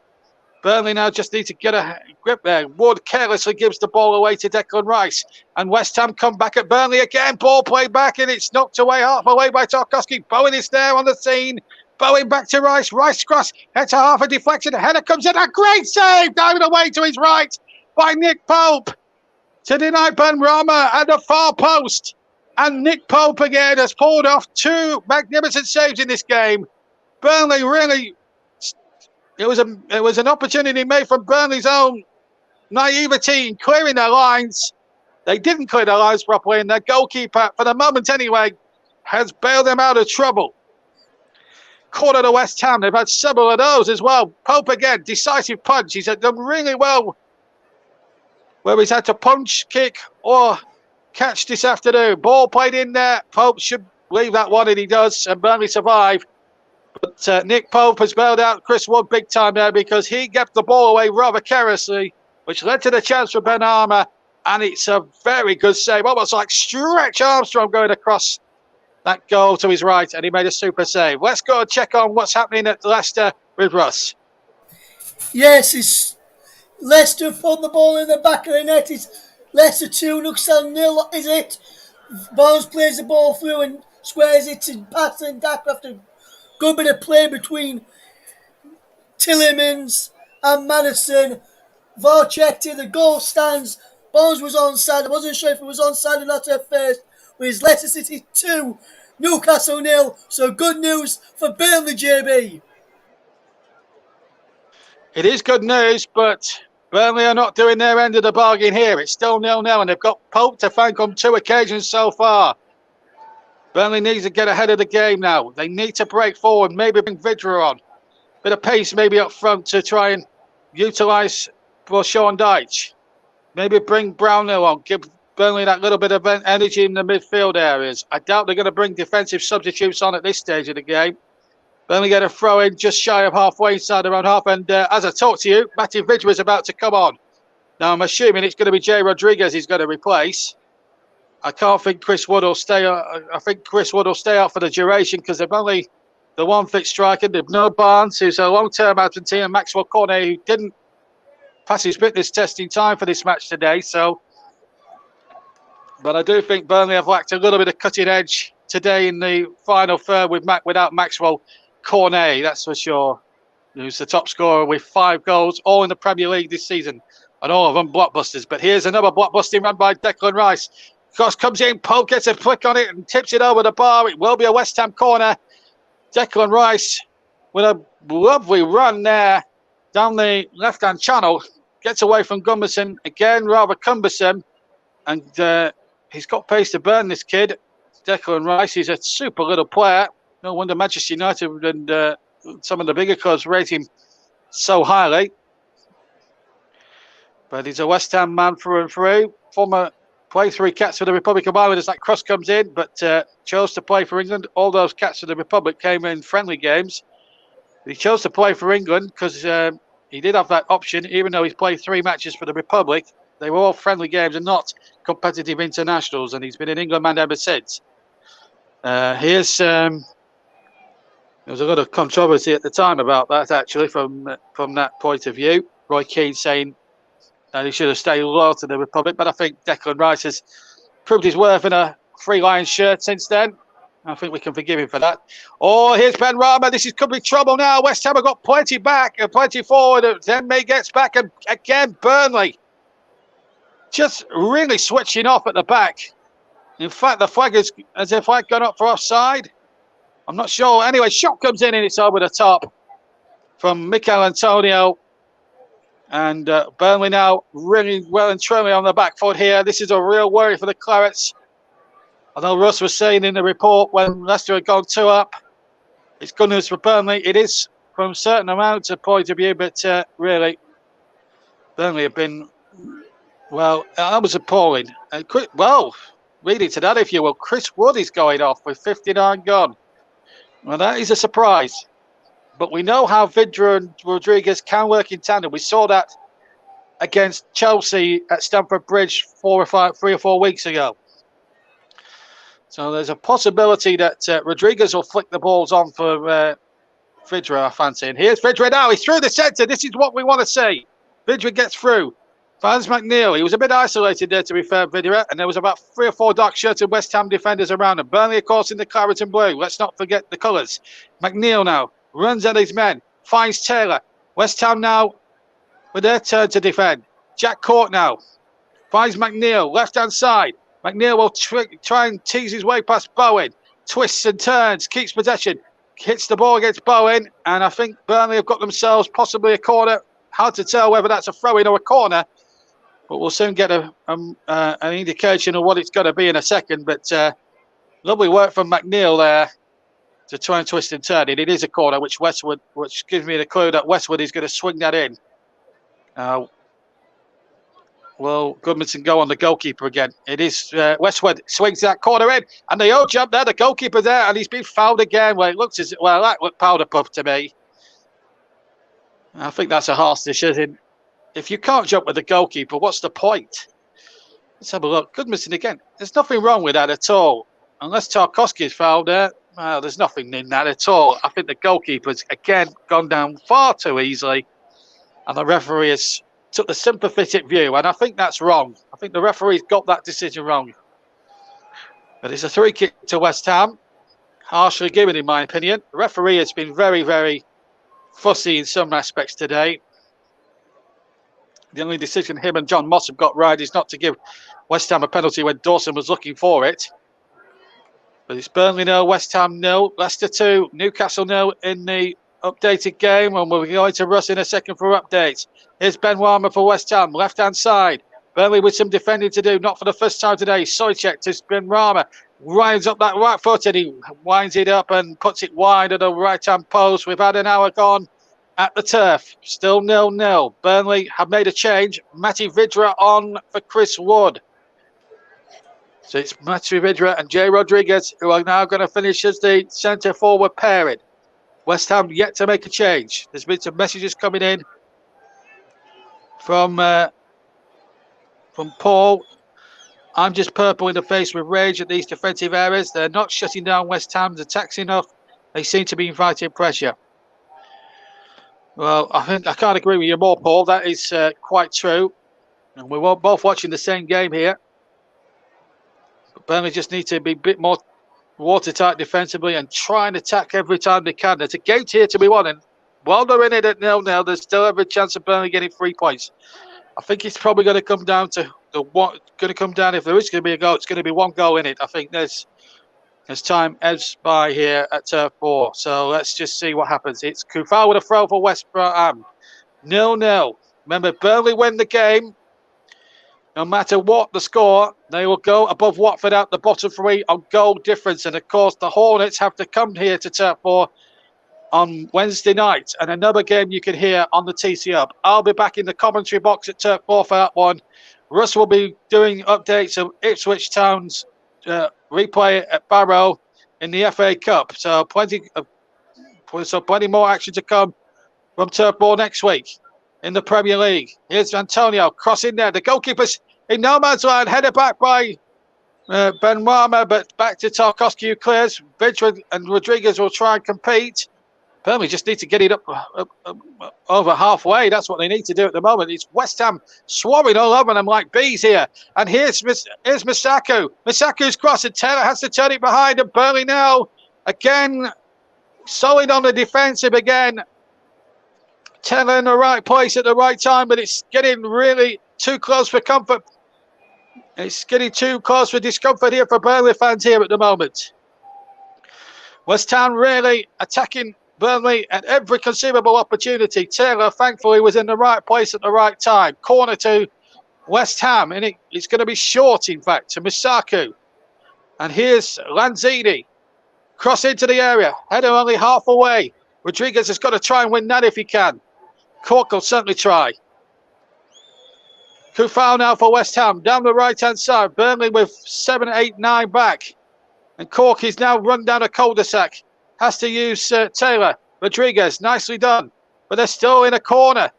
S1: Burnley now just need to get a grip there. Wood carelessly gives the ball away to Declan Rice. And West Ham come back at Burnley again. Ball played back and it's knocked away, half away by Tarkowski. Bowen is there on the scene. Bowen back to Rice. Rice cross. Head to half a deflection. A header comes in. A great save. Diving away to his right by Nick Pope. To deny Ben Rama at the far post. And Nick Pope again has pulled off 2 magnificent saves in this game. Burnley really... It was an opportunity made from Burnley's own naivety in clearing their lines. They didn't clear their lines properly, and their goalkeeper, for the moment anyway, has bailed them out of trouble. Corner to West Ham. They've had several of those as well. Pope again, decisive punch. He's done really well where he's had to punch, kick, or catch this afternoon. Ball played in there. Pope should leave that one, and he does, and Burnley survive. But Nick Pope has bailed out Chris Wood big time there because he kept the ball away rather carelessly, which led to the chance for Ben Armour. And it's a very good save, almost like Stretch Armstrong going across that goal to his right, and he made a super save. Let's go and check on what's happening at Leicester with Russ.
S2: Yes, it's Leicester put the ball in the back of the net. It's Leicester 2, Nuxal 0, is it? Barnes plays the ball through and squares it to Patton and Dak after good bit of play between Tillemans and Madison. VAR checked it, the goal stands. Barnes was onside. I wasn't sure if it was onside or not at first. With Leicester City 2, Newcastle 0. So good news for Burnley, JB.
S1: It is good news, but Burnley are not doing their end of the bargain here. It's still 0-0, and they've got Pope to thank on 2 occasions so far. Burnley needs to get ahead of the game now. They need to break forward, maybe bring Vidra on. Bit of pace maybe up front to try and utilise for Sean Dyche. Maybe bring Brownhill on, give Burnley that little bit of energy in the midfield areas. I doubt they're going to bring defensive substitutes on at this stage of the game. Burnley get a throw in just shy of halfway inside around half. And as I talk to you, Matty Vidra is about to come on. Now I'm assuming it's going to be Jay Rodriguez he's going to replace. I can't think Chris Wood will stay. I think Chris Wood will stay out for the duration because they've only the one fit striker. They've no Barnes, who's a long-term absentee, and Maxwell Cornet, who didn't pass his fitness test in time for this match today. So, but I do think Burnley have lacked a little bit of cutting edge today in the final third without Maxwell Cornet. That's for sure. Who's the top scorer with 5 goals, all in the Premier League this season, and all of them blockbusters. But here's another blockbusting run by Declan Rice. Cross comes in, Pope gets a flick on it and tips it over the bar. It will be a West Ham corner. Declan Rice with a lovely run there down the left-hand channel. Gets away from Gunnarsson. Again, rather cumbersome. And he's got pace to burn, this kid. Declan Rice, he's a super little player. No wonder Manchester United and some of the bigger clubs rate him so highly. But he's a West Ham man through and through. Former play 3 caps for the Republic of Ireland as that cross comes in, but chose to play for England. All those caps for the Republic came in friendly games. He chose to play for England because he did have that option, even though he's played 3 matches for the Republic. They were all friendly games and not competitive internationals, and he's been an England man ever since. There was a lot of controversy at the time about that, actually, from that point of view. Roy Keane saying that he should have stayed loyal to the Republic, but I think Declan Rice has proved his worth in a 3 Lions shirt since then. I think we can forgive him for that. Oh, here's Ben Rama. This could be trouble now. West Ham have got plenty back and plenty forward. Then May gets back, and again, Burnley just really switching off at the back. In fact, the flag is as if I'd gone up for offside. I'm not sure. Anyway, shot comes in and it's over the top from Mikel Antonio. And Burnley now really well and truly on the back foot here. This is a real worry for the Clarets. Although Russ was saying in the report when Leicester had gone 2 up, it's good news for Burnley. It is from certain amounts of point of view, but really, Burnley have been, well, that was appalling. Well, read into that if you will. Chris Wood is going off with 59 gone. Well, that is a surprise. But we know how Vidra and Rodriguez can work in tandem. We saw that against Chelsea at Stamford Bridge 3 or 4 weeks ago. So there's a possibility that Rodriguez will flick the balls on for Vidra, I fancy. And here's Vidra now. He's through the centre. This is what we want to see. Vidra gets through. Finds McNeil. He was a bit isolated there, to be fair, Vidra. And there was about 3 or 4 dark-shirted West Ham defenders around him. Burnley, of course, in the claret and blue. Let's not forget the colours. McNeil now runs at his men. Finds Taylor. West Ham now with their turn to defend. Jack Court now finds McNeil. Left-hand side. McNeil will try and tease his way past Bowen. Twists and turns. Keeps possession. Hits the ball against Bowen. And I think Burnley have got themselves possibly a corner. Hard to tell whether that's a throw-in or a corner. But we'll soon get an indication of what it's going to be in a second. But lovely work from McNeil there to try and twist and turn it. It is a corner, which gives me the clue that Westwood is going to swing that in. Will Goodmanson go on the goalkeeper again? It is Westwood swings that corner in, and the old jump there, the goalkeeper there, and he's been fouled again. Well, that looked powder puff to me. I think that's a harsh decision. If you can't jump with the goalkeeper, what's the point? Let's have a look. Goodmanson again. There's nothing wrong with that at all. Unless Tarkowski is fouled there, well, there's nothing in that at all. I think the goalkeeper's, again, gone down far too easily. And the referee has took the sympathetic view. And I think that's wrong. I think the referee's got that decision wrong. But it's a 3 kick to West Ham. Harshly given, in my opinion. The referee has been very, very fussy in some aspects today. The only decision him and John Moss have got right is not to give West Ham a penalty when Dawson was looking for it. But it's Burnley 0, West Ham 0, Leicester 2, Newcastle 0 in the updated game. And we're going to Russ in a second for updates. Here's Ben Warmer for West Ham, left-hand side. Burnley with some defending to do, not for the first time today. Soychek to Ben Warmer, winds up that right foot and he winds it up and puts it wide at the right-hand post. We've had an hour gone at the turf, still 0-0. Burnley have made a change. Matty Vidra on for Chris Wood. So it's Matty Vidra and Jay Rodriguez who are now going to finish as the centre-forward pairing. West Ham yet to make a change. There's been some messages coming in from Paul. I'm just purple in the face with rage at these defensive errors. They're not shutting down West Ham's attacks enough. They seem to be inviting pressure. Well, I can't agree with you more, Paul. That is quite true. And we're both watching the same game here. But Burnley just need to be a bit more watertight defensively and try and attack every time they can. There's a game here to be won. And while they're in it at 0-0, there's still every chance of Burnley getting 3 points. I think it's probably going to come down to if there is going to be a goal, it's going to be one goal in it. I think as time ebbs by here at Turf Moor. So let's just see what happens. It's Kufal with a throw for West Ham. 0-0. Remember, Burnley win the game. No matter what the score, they will go above Watford out the bottom three on goal difference. And of course, the Hornets have to come here to Turf Moor on Wednesday night. And another game you can hear on the TC Hub. I'll be back in the commentary box at Turf Moor for that one. Russ will be doing updates of Ipswich Town's replay at Barrow in the FA Cup. So plenty more action to come from Turf Moor next week in the Premier League. Here's Antonio crossing there. The goalkeeper's in no man's land, headed back by Benrahma, but back to Tarkowski who clears. Vidra and Rodriguez will try and compete. Burnley just need to get it up over halfway. That's what they need to do at the moment. It's West Ham swarming all over them like bees here. And here's Misaku. Misaku's crossing. Taylor has to turn it behind. And Burnley now again solid on the defensive again. Taylor in the right place at the right time, but it's getting really too close for comfort. It's getting too close for discomfort here for Burnley fans here at the moment. West Ham really attacking Burnley at every conceivable opportunity. Taylor, thankfully, was in the right place at the right time. Corner to West Ham, and it's going to be short, in fact, to Misaku. And here's Lanzini. Cross into the area. Header only half away. Rodriguez has got to try and win that if he can. Cork will certainly try. Kufal now for West Ham. Down the right-hand side. Burnley with 7, 8, 9 back. And Cork is now run down a cul-de-sac. Has to use Taylor. Rodriguez, nicely done. But they're still in a corner.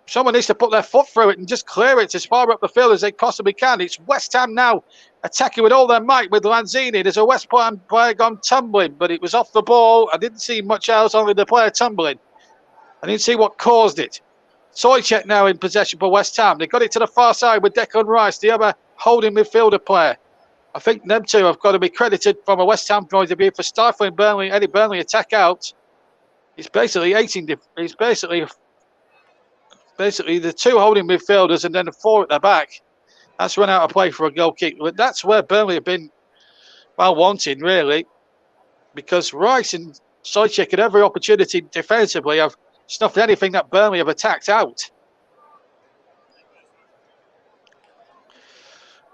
S1: Someone needs to put their foot through it and just clear it as far up the field as they possibly can. It's West Ham now attacking with all their might with Lanzini. There's a West Ham player gone tumbling, but it was off the ball. I didn't see much else, only the player tumbling. I didn't see what caused it. Soychek now in possession for West Ham. They got it to the far side with Declan Rice, the other holding midfielder player. I think them two have got to be credited from a West Ham point of view for stifling any Burnley attack out. It's basically basically the two holding midfielders and then the four at the back. That's run out of play for a goal kick. But that's where Burnley have been well wanted, really, because Rice and Soychek at every opportunity defensively have snuffed anything that Burnley have attacked out.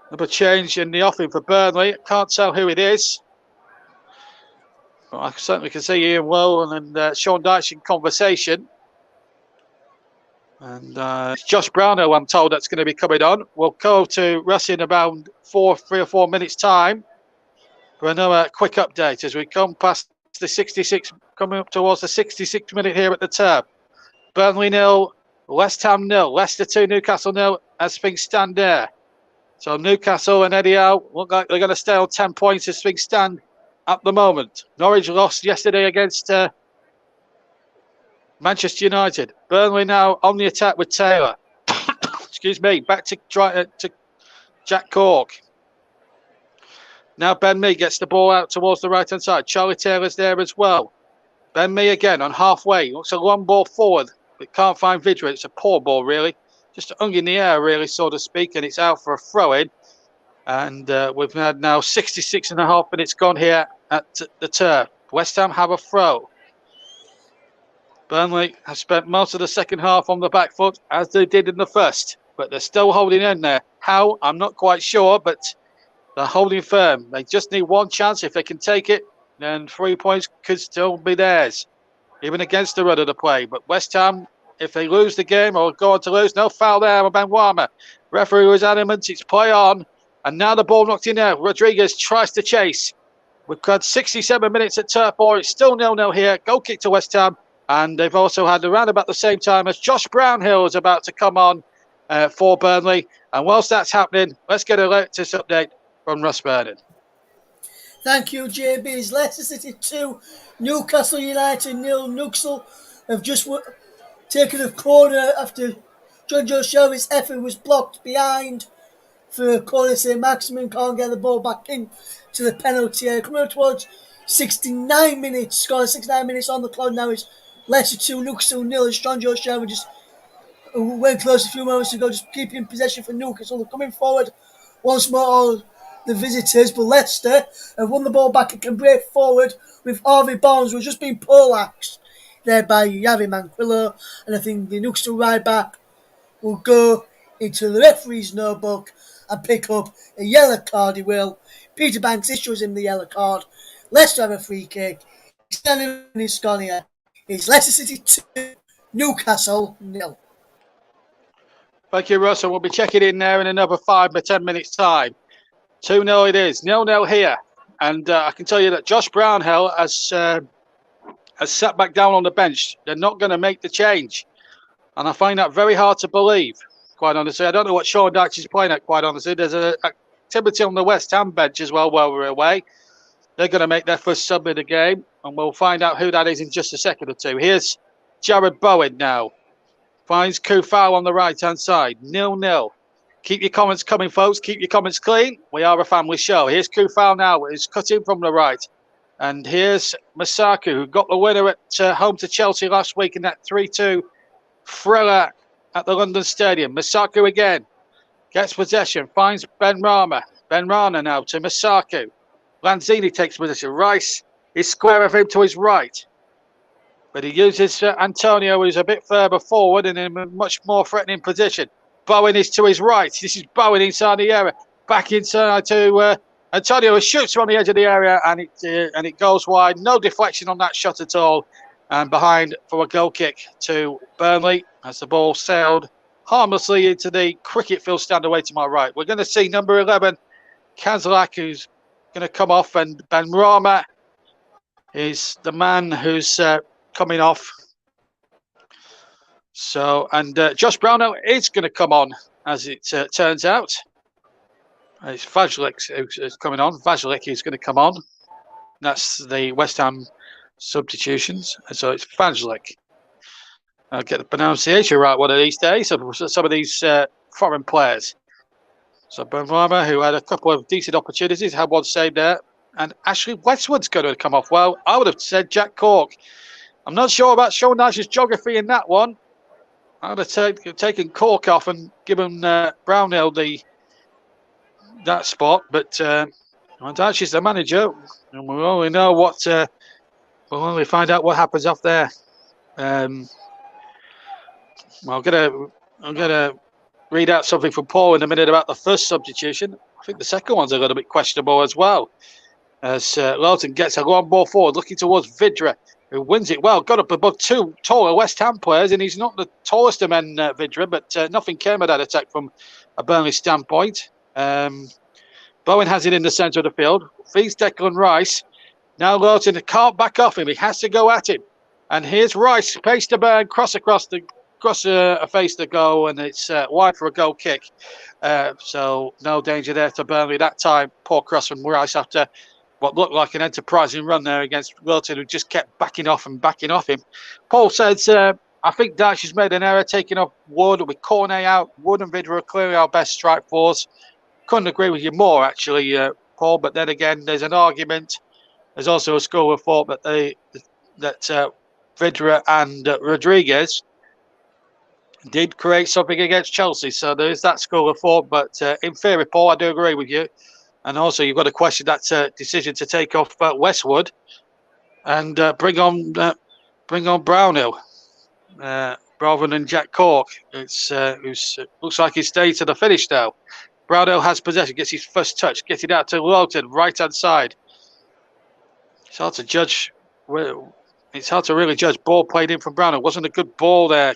S1: Another change in the offing for Burnley. Can't tell who it is. Well, I certainly can see Ian Wool and Sean Dyche in conversation. And it's Josh Brownhill, I'm told, that's going to be coming on. We'll go to Russ in about 3 or 4 minutes' time for another quick update as we come past the 66, coming up towards the 66th minute here at the Turf. Burnley 0, West Ham 0, Leicester 2, Newcastle 0 as things stand there. So Newcastle and Eddie Howe look like they're going to stay on 10 points as things stand at the moment. Norwich lost yesterday against Manchester United. Burnley now on the attack with Taylor. Excuse me. Back to Jack Cork. Now Ben Mee gets the ball out towards the right-hand side. Charlie Taylor's there as well. Ben Mee again on halfway. Looks a long ball forward, but can't find Vidra. It's a poor ball, really. Just hung in the air, really, so to speak, and it's out for a throw-in. And we've had now 66 and a half minutes gone here at the Turf. West Ham have a throw. Burnley have spent most of the second half on the back foot, as they did in the first. But they're still holding in there. How? I'm not quite sure, but they're holding firm. They just need one chance. If they can take it, then 3 points could still be theirs, even against the run of the play. But West Ham, if they lose the game or go on to lose, no foul there with Benrahma. Referee was adamant, it's play on. And now the ball knocked in there. Rodriguez tries to chase. We've had 67 minutes at Turf Moor. It's still 0-0 here. Goal kick to West Ham. And they've also had around about the same time as Josh Brownhill is about to come on for Burnley. And whilst that's happening, let's get a latest update from Russ Vernon.
S2: Thank you, JB's. Leicester City 2, Newcastle United 0. Newcastle have just taken a corner after John Joe Shelby's effort was blocked behind for a corner. St. Maximin can't get the ball back in to the penalty area. Coming up towards 69 minutes, scoring 69 minutes on the clock now is Leicester 2, Newcastle 0. As John Joe Shelby just who went close a few moments ago, just keeping possession for Newcastle. They're coming forward once more, the visitors, but Leicester have won the ball back and can break forward with Harvey Barnes, who's just been poleaxed there by Yavi Manquillo. And I think the Newcastle right back will go into the referee's notebook and pick up a yellow card. He will. Peter Banks issues him the yellow card. Leicester have a free kick. He's standing in his Sconia. It's Leicester City 2, Newcastle 0.
S1: Thank you, Russell. We'll be checking in there in another 5 or 10 minutes' time. 2-0 it is. 0-0 here. And I can tell you that Josh Brownhill has sat back down on the bench. They're not going to make the change. And I find that very hard to believe, quite honestly. I don't know what Sean Dyche is playing at, quite honestly. There's an activity on the West Ham bench as well while we're away. They're going to make their first sub in the game. And we'll find out who that is in just a second or two. Here's Jared Bowen now. Finds Kufau on the right-hand side. 0-0. Keep your comments coming, folks. Keep your comments clean. We are a family show. Here's Kufau now. He's cut in from the right. And here's Masaku, who got the winner at home to Chelsea last week in that 3-2 thriller at the London Stadium. Masaku again. Gets possession. Finds Ben Rama. Ben Rana now to Masaku. Lanzini takes possession. Rice is square of him to his right. But he uses Antonio, who's a bit further forward and in a much more threatening position. Bowen is to his right. This is Bowen inside the area. Back inside to Antonio, who shoots from the edge of the area, and it goes wide. No deflection on that shot at all. And behind for a goal kick to Burnley as the ball sailed harmlessly into the cricket field stand away to my right. We're going to see number 11, Kazalak, who's going to come off, and Ben Rama is the man who's coming off. So, and Josh Brownhill is going to come on, as it turns out. It's Vajlik who's coming on. Vajlik is going to come on. That's the West Ham substitutions. So it's Vajlik. I'll get the pronunciation right one of these days. Some of these foreign players. So Benrahma, who had a couple of decent opportunities, had one saved there. And Ashley Westwood's going to come off. Well, I would have said Jack Cork. I'm not sure about Sean Dyche's geography in that one. I would have taken Cork off and given Brownhill that spot. But Dyche is the manager, and we'll only know what. We'll only find out what happens off there. Well, I'm gonna read out something from Paul in a minute about the first substitution. I think the second one's a little bit questionable as well. As Lowton gets a long ball forward, looking towards Vidra, who wins it well. Got up above two taller West Ham players, and he's not the tallest of men, Vidra, but nothing came of that attack from a Burnley standpoint. Bowen has it in the centre of the field. Feeds Declan Rice. Now Lowton can't back off him. He has to go at him. And here's Rice, pace to burn, cross a face to goal, and it's wide for a goal kick. So no danger there to Burnley that time. Poor cross from Rice after what looked like an enterprising run there against Wilton, who just kept backing off him. Paul says, I think Dyche has made an error taking off Wood with Cornet out. Wood and Vidra are clearly our best strike force. Couldn't agree with you more, actually, Paul. But then again, there's an argument. There's also a school of thought that Vidra and Rodriguez did create something against Chelsea. So there is that school of thought. But in theory, Paul, I do agree with you. And also, you've got to question that decision to take off Westwood and bring on Brownhill rather than Jack Cork. Looks like he's stayed to the finish now. Brownhill has possession, gets his first touch, gets it out to Lowton, right-hand side. It's hard to judge. It's hard to really judge. Ball played in from Brownhill. Wasn't a good ball there.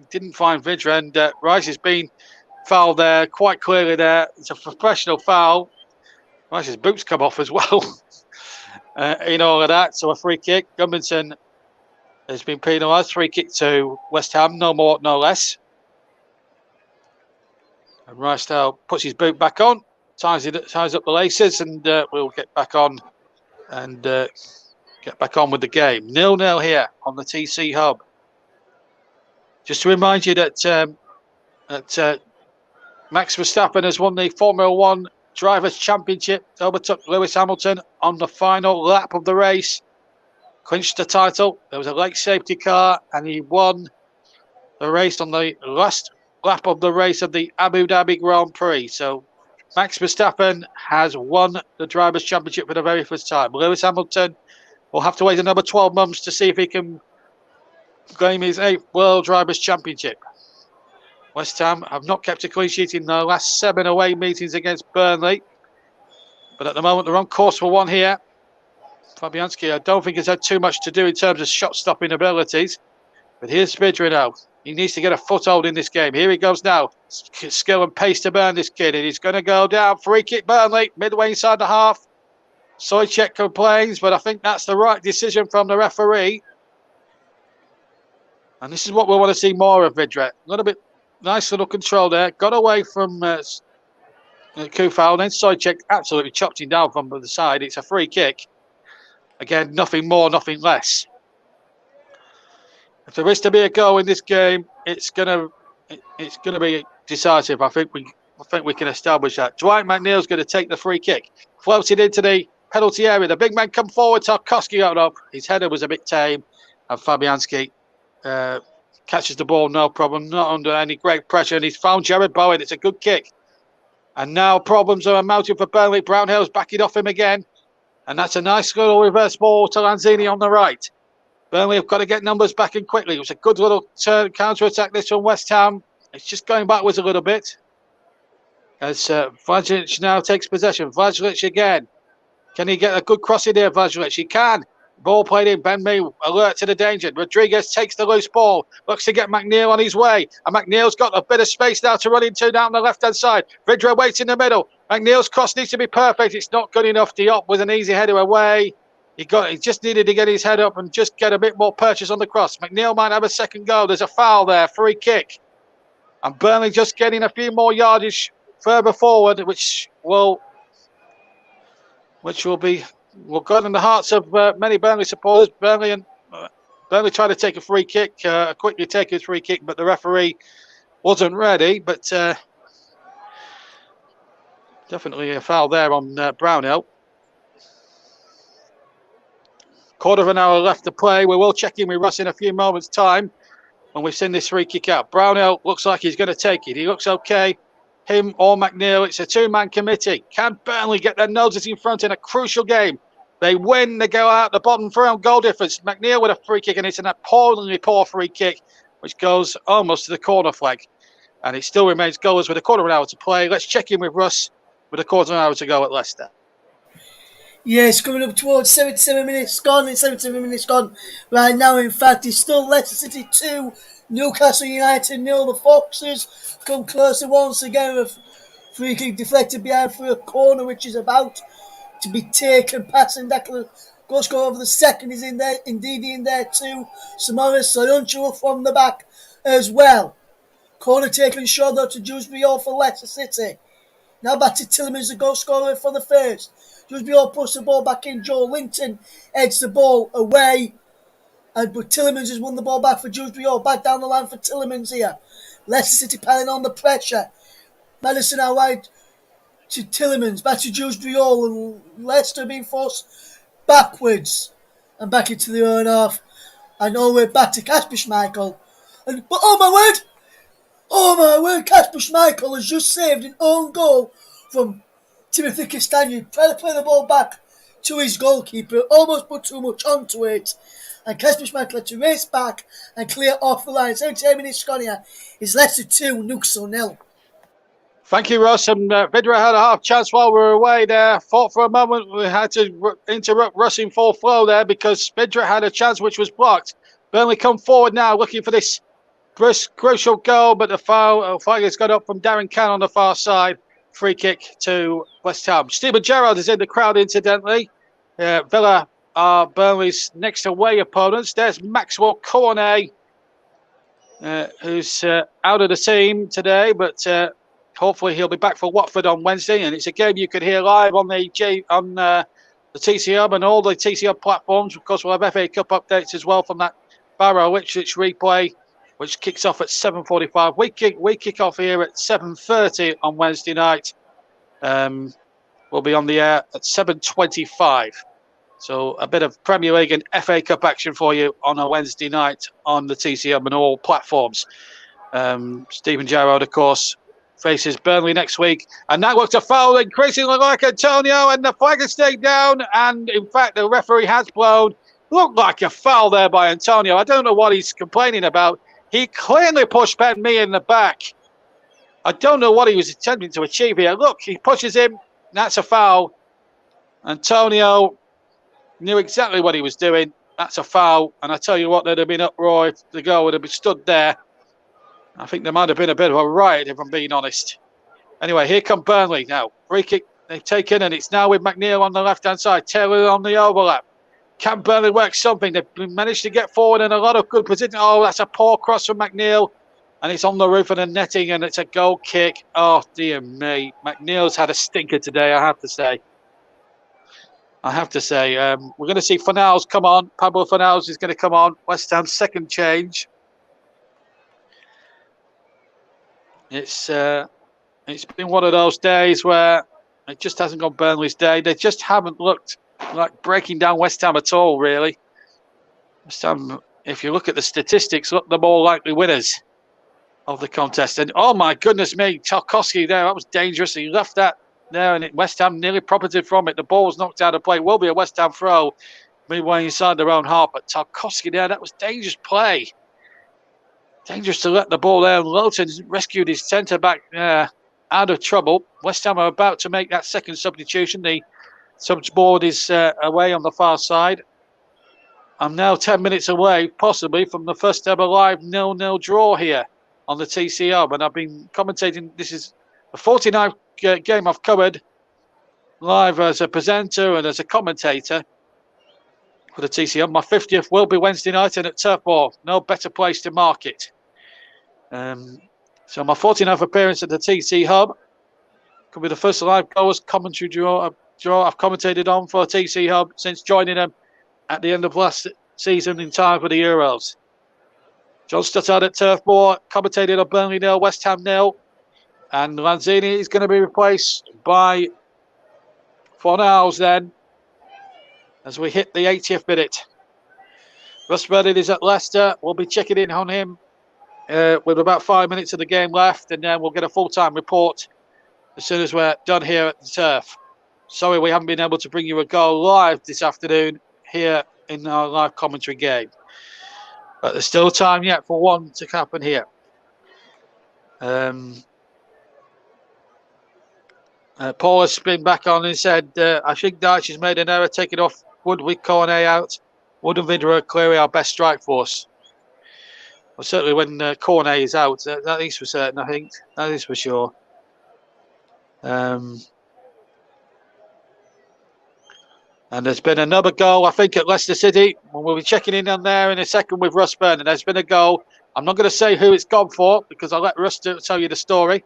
S1: Didn't find Vidra, and Rice has been fouled there quite clearly there. It's a professional foul. Rice's boots come off as well in all of that. So a free kick. Gudmundsson has been penalised. Free kick to West Ham, no more, no less. And Rice now puts his boot back on, ties up the laces, and we'll get back on and get back on with the game. 0-0 here on the TC Hub. Just to remind you that Max Verstappen has won the Formula One Drivers' Championship, overtook Lewis Hamilton on the final lap of the race, clinched the title. There was a late safety car, and he won the race on the last lap of the race of the Abu Dhabi Grand Prix. So Max Verstappen has won the Drivers' Championship for the very first time. Lewis Hamilton will have to wait another 12 months to see if he can claim his 8th World Drivers' Championship. West Ham have not kept a clean sheet in their last 7 away meetings against Burnley. But at the moment, they're on course for one here. Fabianski, I don't think has had too much to do in terms of shot-stopping abilities. But here's Vidra now. He needs to get a foothold in this game. Here he goes now. Skill and pace to burn this kid. And he's going to go down. Free kick Burnley, midway inside the half. Soychek complains, but I think that's the right decision from the referee. And this is what we want to see more of, Vidra. A little bit nice little control there. Got away from Kufal. Then Soychek absolutely chopped him down from the side. It's a free kick. Again, nothing more, nothing less. If there is to be a goal in this game, it's gonna be decisive. I think we can establish that. Dwight McNeil's going to take the free kick, floated into the penalty area. The big man come forward. Tarkowski got up. His header was a bit tame, and Fabianski catches the ball, no problem, not under any great pressure. And he's found Jared Bowen. It's a good kick. And now problems are mounting for Burnley. Brownhill's backing off him again, and that's a nice little reverse ball to Lanzini on the right. Burnley have got to get numbers back in quickly. It was a good little counter-attack this from West Ham. It's just going backwards a little bit. As Vajlic now takes possession. Vajlic again. Can he get a good cross in here, Vajlic? He can. Ball played in. Ben Mee alert to the danger. Rodriguez takes the loose ball. Looks to get McNeil on his way. And McNeil's got a bit of space now to run into down the left-hand side. Vidra waits in the middle. McNeil's cross needs to be perfect. It's not good enough. Diop with an easy header away. He just needed to get his head up and just get a bit more purchase on the cross. McNeil might have a second goal. There's a foul there, free kick. And Burnley just getting a few more yardage further forward, which will be good in the hearts of many Burnley supporters. Burnley tried to take a free kick, quickly take a free kick, but the referee wasn't ready. But definitely a foul there on Brownhill. Quarter of an hour left to play. We will check in with Russ in a few moments' time when we've seen this free kick out. Brownhill looks like he's going to take it. He looks okay. Him or McNeil. It's a two-man committee. Can Burnley get their noses in front in a crucial game? They win. They go out the bottom three on goal difference. McNeil with a free kick, and it's an appallingly poor free kick, which goes almost to the corner flag. And it still remains goalless with a quarter of an hour to play. Let's check in with Russ with a quarter of an hour to go at Leicester.
S2: Yeah, it's coming up towards 77 minutes gone. It's 77 minutes gone right now. In fact, it's still Leicester City 2, Newcastle United 0. The Foxes come closer once again with a free kick deflected behind for a corner, which is about to be taken. Passing Declan. Goal score over the second is in there, indeed in there too. Samaras Soyuncu from the back as well. Corner taken short though to Dewsbury Hall for Leicester City. Now back to Tillemans, the goal scorer for the first. Dewsbury Hall puts the ball back in. Joe Linton heads the ball away. But Tillemans has won the ball back for Dewsbury Hall. Back down the line for Tillemans here. Leicester City piling on the pressure. Madison out wide to Tillemans. Back to Dewsbury Hall. And Leicester being forced backwards. And back into the own half. And all the way back to Kasper Schmeichel. But oh my word, Kasper Schmeichel has just saved an own goal from Timothy Castagne. Trying to play the ball back to his goalkeeper, almost put too much onto it. And Kasper Schmeichel had to race back and clear off the line. 17 minutes gone here. It's Leicester 2, Newcastle 0.
S1: Thank you, Russ. And Vidra had a half chance while we were away there. Thought for a moment we had to interrupt Russ in full flow there because Vidra had a chance which was blocked. Burnley come forward now looking for this crucial goal, but the foul flag has got up from Darren Cann on the far side. Free kick to West Ham. Stephen Gerrard is in the crowd, incidentally. Villa are Burnley's next away opponents. There's Maxwell Cornet, who's out of the team today, but hopefully he'll be back for Watford on Wednesday. And it's a game you could hear live on the TC Hub and all the TC Hub platforms. Of course, we'll have FA Cup updates as well from that Barrow Ipswich replay, which kicks off at 7:45. We kick off here at 7:30 on Wednesday night. We'll be on the air at 7:25. So a bit of Premier League and FA Cup action for you on a Wednesday night on the TCM and all platforms. Stephen Gerrard, of course, faces Burnley next week. And that looks a foul, increasingly like Antonio, and the flag is stayed down. And in fact, the referee has blown. Looked like a foul there by Antonio. I don't know what he's complaining about. He clearly pushed Ben Mee in the back. I don't know what he was attempting to achieve here. Look, he pushes him. That's a foul. Antonio knew exactly what he was doing. That's a foul. And I tell you what, there'd have been uproar if the goal would have been stood there. I think there might have been a bit of a riot, if I'm being honest. Anyway, here come Burnley now. Free kick they've taken, and it's now with McNeil on the left-hand side. Taylor on the overlap. Can Burnley work something? They've managed to get forward in a lot of good position. Oh, that's a poor cross from McNeil. And it's on the roof of the netting, and it's a goal kick. Oh, dear me. McNeil's had a stinker today, I have to say. We're going to see Fornals come on. Pablo Fornals is going to come on. West Ham's second change. It's been one of those days where it just hasn't gone Burnley's day. They just haven't looked like breaking down West Ham at all, really. West Ham, if you look at the statistics, look the more likely winners of the contest. And oh my goodness me, Tarkowski there, that was dangerous. He left that there, and West Ham nearly profited from it. The ball was knocked out of play. Will be a West Ham throw midway inside their own half. But Tarkowski there, that was dangerous play. Dangerous to let the ball there. Lowton rescued his centre-back out of trouble. West Ham are about to make that second substitution. The subs board is away on the far side. I'm now 10 minutes away, possibly, from the first ever live 0-0 draw here on the TCO. And I've been commentating. This is the 49th game I've covered live as a presenter and as a commentator for the TCO. My 50th will be Wednesday night and at Turf Moor. No better place to mark it. So my 49th appearance at the TC Hub could be the first live goals commentary draw I've commentated on for TC Hub since joining them at the end of last season in time for the Euros. John Stuttard at Turf Moor, commentated on Burnley 0, West Ham 0. And Lanzini is going to be replaced by Fornals then as we hit the 80th minute. Russ Burnley is at Leicester. We'll be checking in on him with about 5 minutes of the game left, and then we'll get a full-time report as soon as we're done here at the Turf. Sorry we haven't been able to bring you a goal live this afternoon here in our live commentary game. But there's still time yet for one to happen here. Paul has been back on and said, I think Dyche has made an error taking off Wood with Cornet out. Wood and Vidra are clearly our best strike force. Well, certainly when Cornet is out, that is for certain, I think. That is for sure. And there's been another goal, I think, at Leicester City. We'll be checking in on there in a second with Russ Burnley. There's been a goal. I'm not going to say who it's gone for because I'll let Russ tell you the story.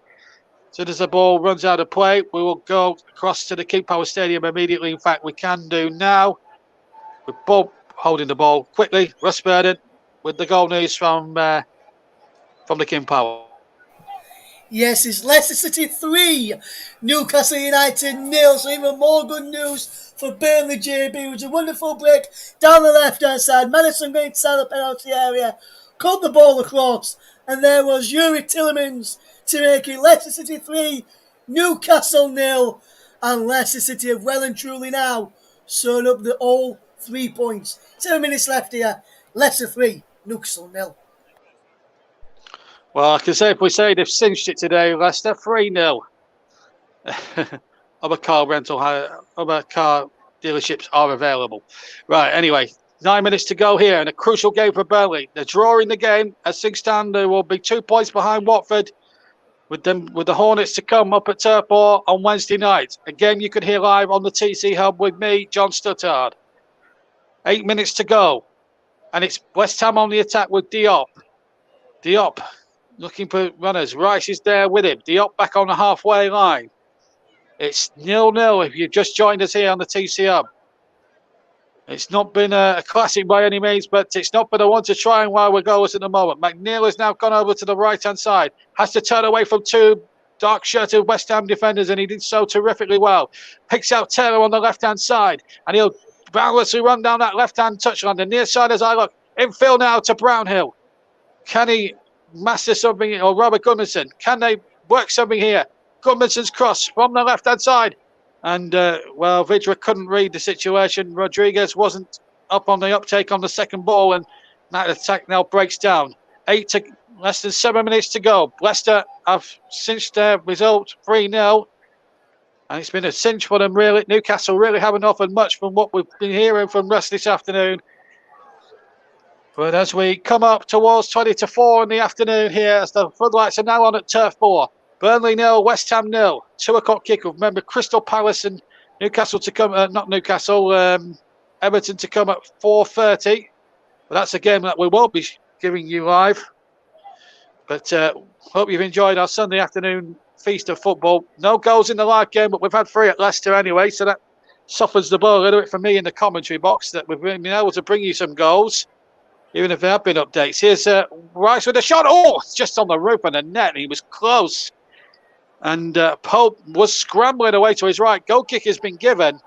S1: As soon as the ball runs out of play, we will go across to the King Power Stadium immediately. In fact, we can do now. With Bob holding the ball quickly. Russ Burnley with the goal news from the King Power.
S2: Yes, it's Leicester City 3, Newcastle United 0. So even more good news for Burnley, JB. It was a wonderful break down the left-hand side. Madison going inside the penalty area, cut the ball across, and there was Yuri Tillemans to make it Leicester City 3, Newcastle 0. And Leicester City have well and truly now sewn up the all 3 points. 7 minutes left here. Leicester 3, Newcastle 0.
S1: Well, I can say if we say they've cinched it today, Leicester 3-0. Other car dealerships are available. Right, anyway, 9 minutes to go here and a crucial game for Burnley. They're drawing the game. As things stand, they will be 2 points behind Watford with the Hornets to come up at Turf Moor on Wednesday night. A game you can hear live on the TC Hub with me, John Stuttard. 8 minutes to go. And it's West Ham on the attack with Diop. Diop looking for runners. Rice is there with him. Diop back on the halfway line. It's 0-0 if you've just joined us here on the TC Hub. It's not been a classic by any means, but it's not been a one to try and while we're goalless at the moment. McNeil has now gone over to the right-hand side. Has to turn away from two dark-shirted West Ham defenders, and he did so terrifically well. Picks out Taylor on the left-hand side, and he'll boundlessly run down that left-hand touchline. The near side as I look. Infield now to Brownhill. Can he master something? Or Robert Gudmundsson? Can they work something here? Gudmundsson's cross from the left-hand side. And, Vidra couldn't read the situation. Rodriguez wasn't up on the uptake on the second ball. And that attack now breaks down. Less than 7 minutes to go. Leicester have cinched their result 3-0. And it's been a cinch for them, really. Newcastle really haven't offered much from what we've been hearing from Russ this afternoon. But as we come up towards 20 to 4 in the afternoon here, as the floodlights are now on at Turf Moor. Burnley 0, West Ham 0. 2 o'clock kickoff. Remember, Crystal Palace and Newcastle to come, not Newcastle, Everton to come at 4:30. But that's a game that we won't be giving you live. But hope you've enjoyed our Sunday afternoon feast of football. No goals in the live game, but we've had 3 at Leicester anyway, so that softens the blow a little bit for me in the commentary box that we've been able to bring you some goals, even if there have been updates. Here's Rice with a shot. Oh, it's just on the roof of the net. He was close. And Pope was scrambling away to his right. Goal kick has been given.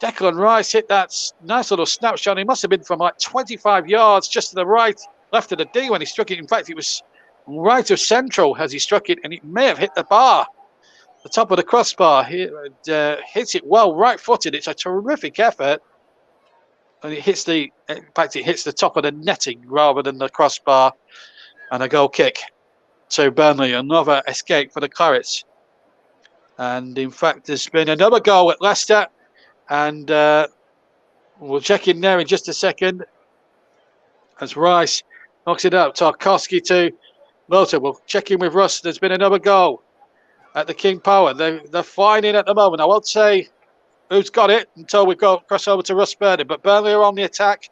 S1: Declan Rice hit that nice little snapshot. He must have been from like 25 yards just to the right, left of the D when he struck it. In fact, it was right of central as he struck it, and it may have hit the bar, the top of the crossbar. He hits it well, right-footed. It's a terrific effort, and it hits the top of the netting rather than the crossbar, and a goal kick to Burnley. Another escape for the Clarets, and in fact, there's been another goal at Leicester, and we'll check in there in just a second as Rice knocks it out. Tarkowski to Lota. We'll check in with Russ. There's been another goal at the King Power. They're flying in at the moment. I won't say who's got it until we go cross over to Russ Burnley. But Burnley are on the attack.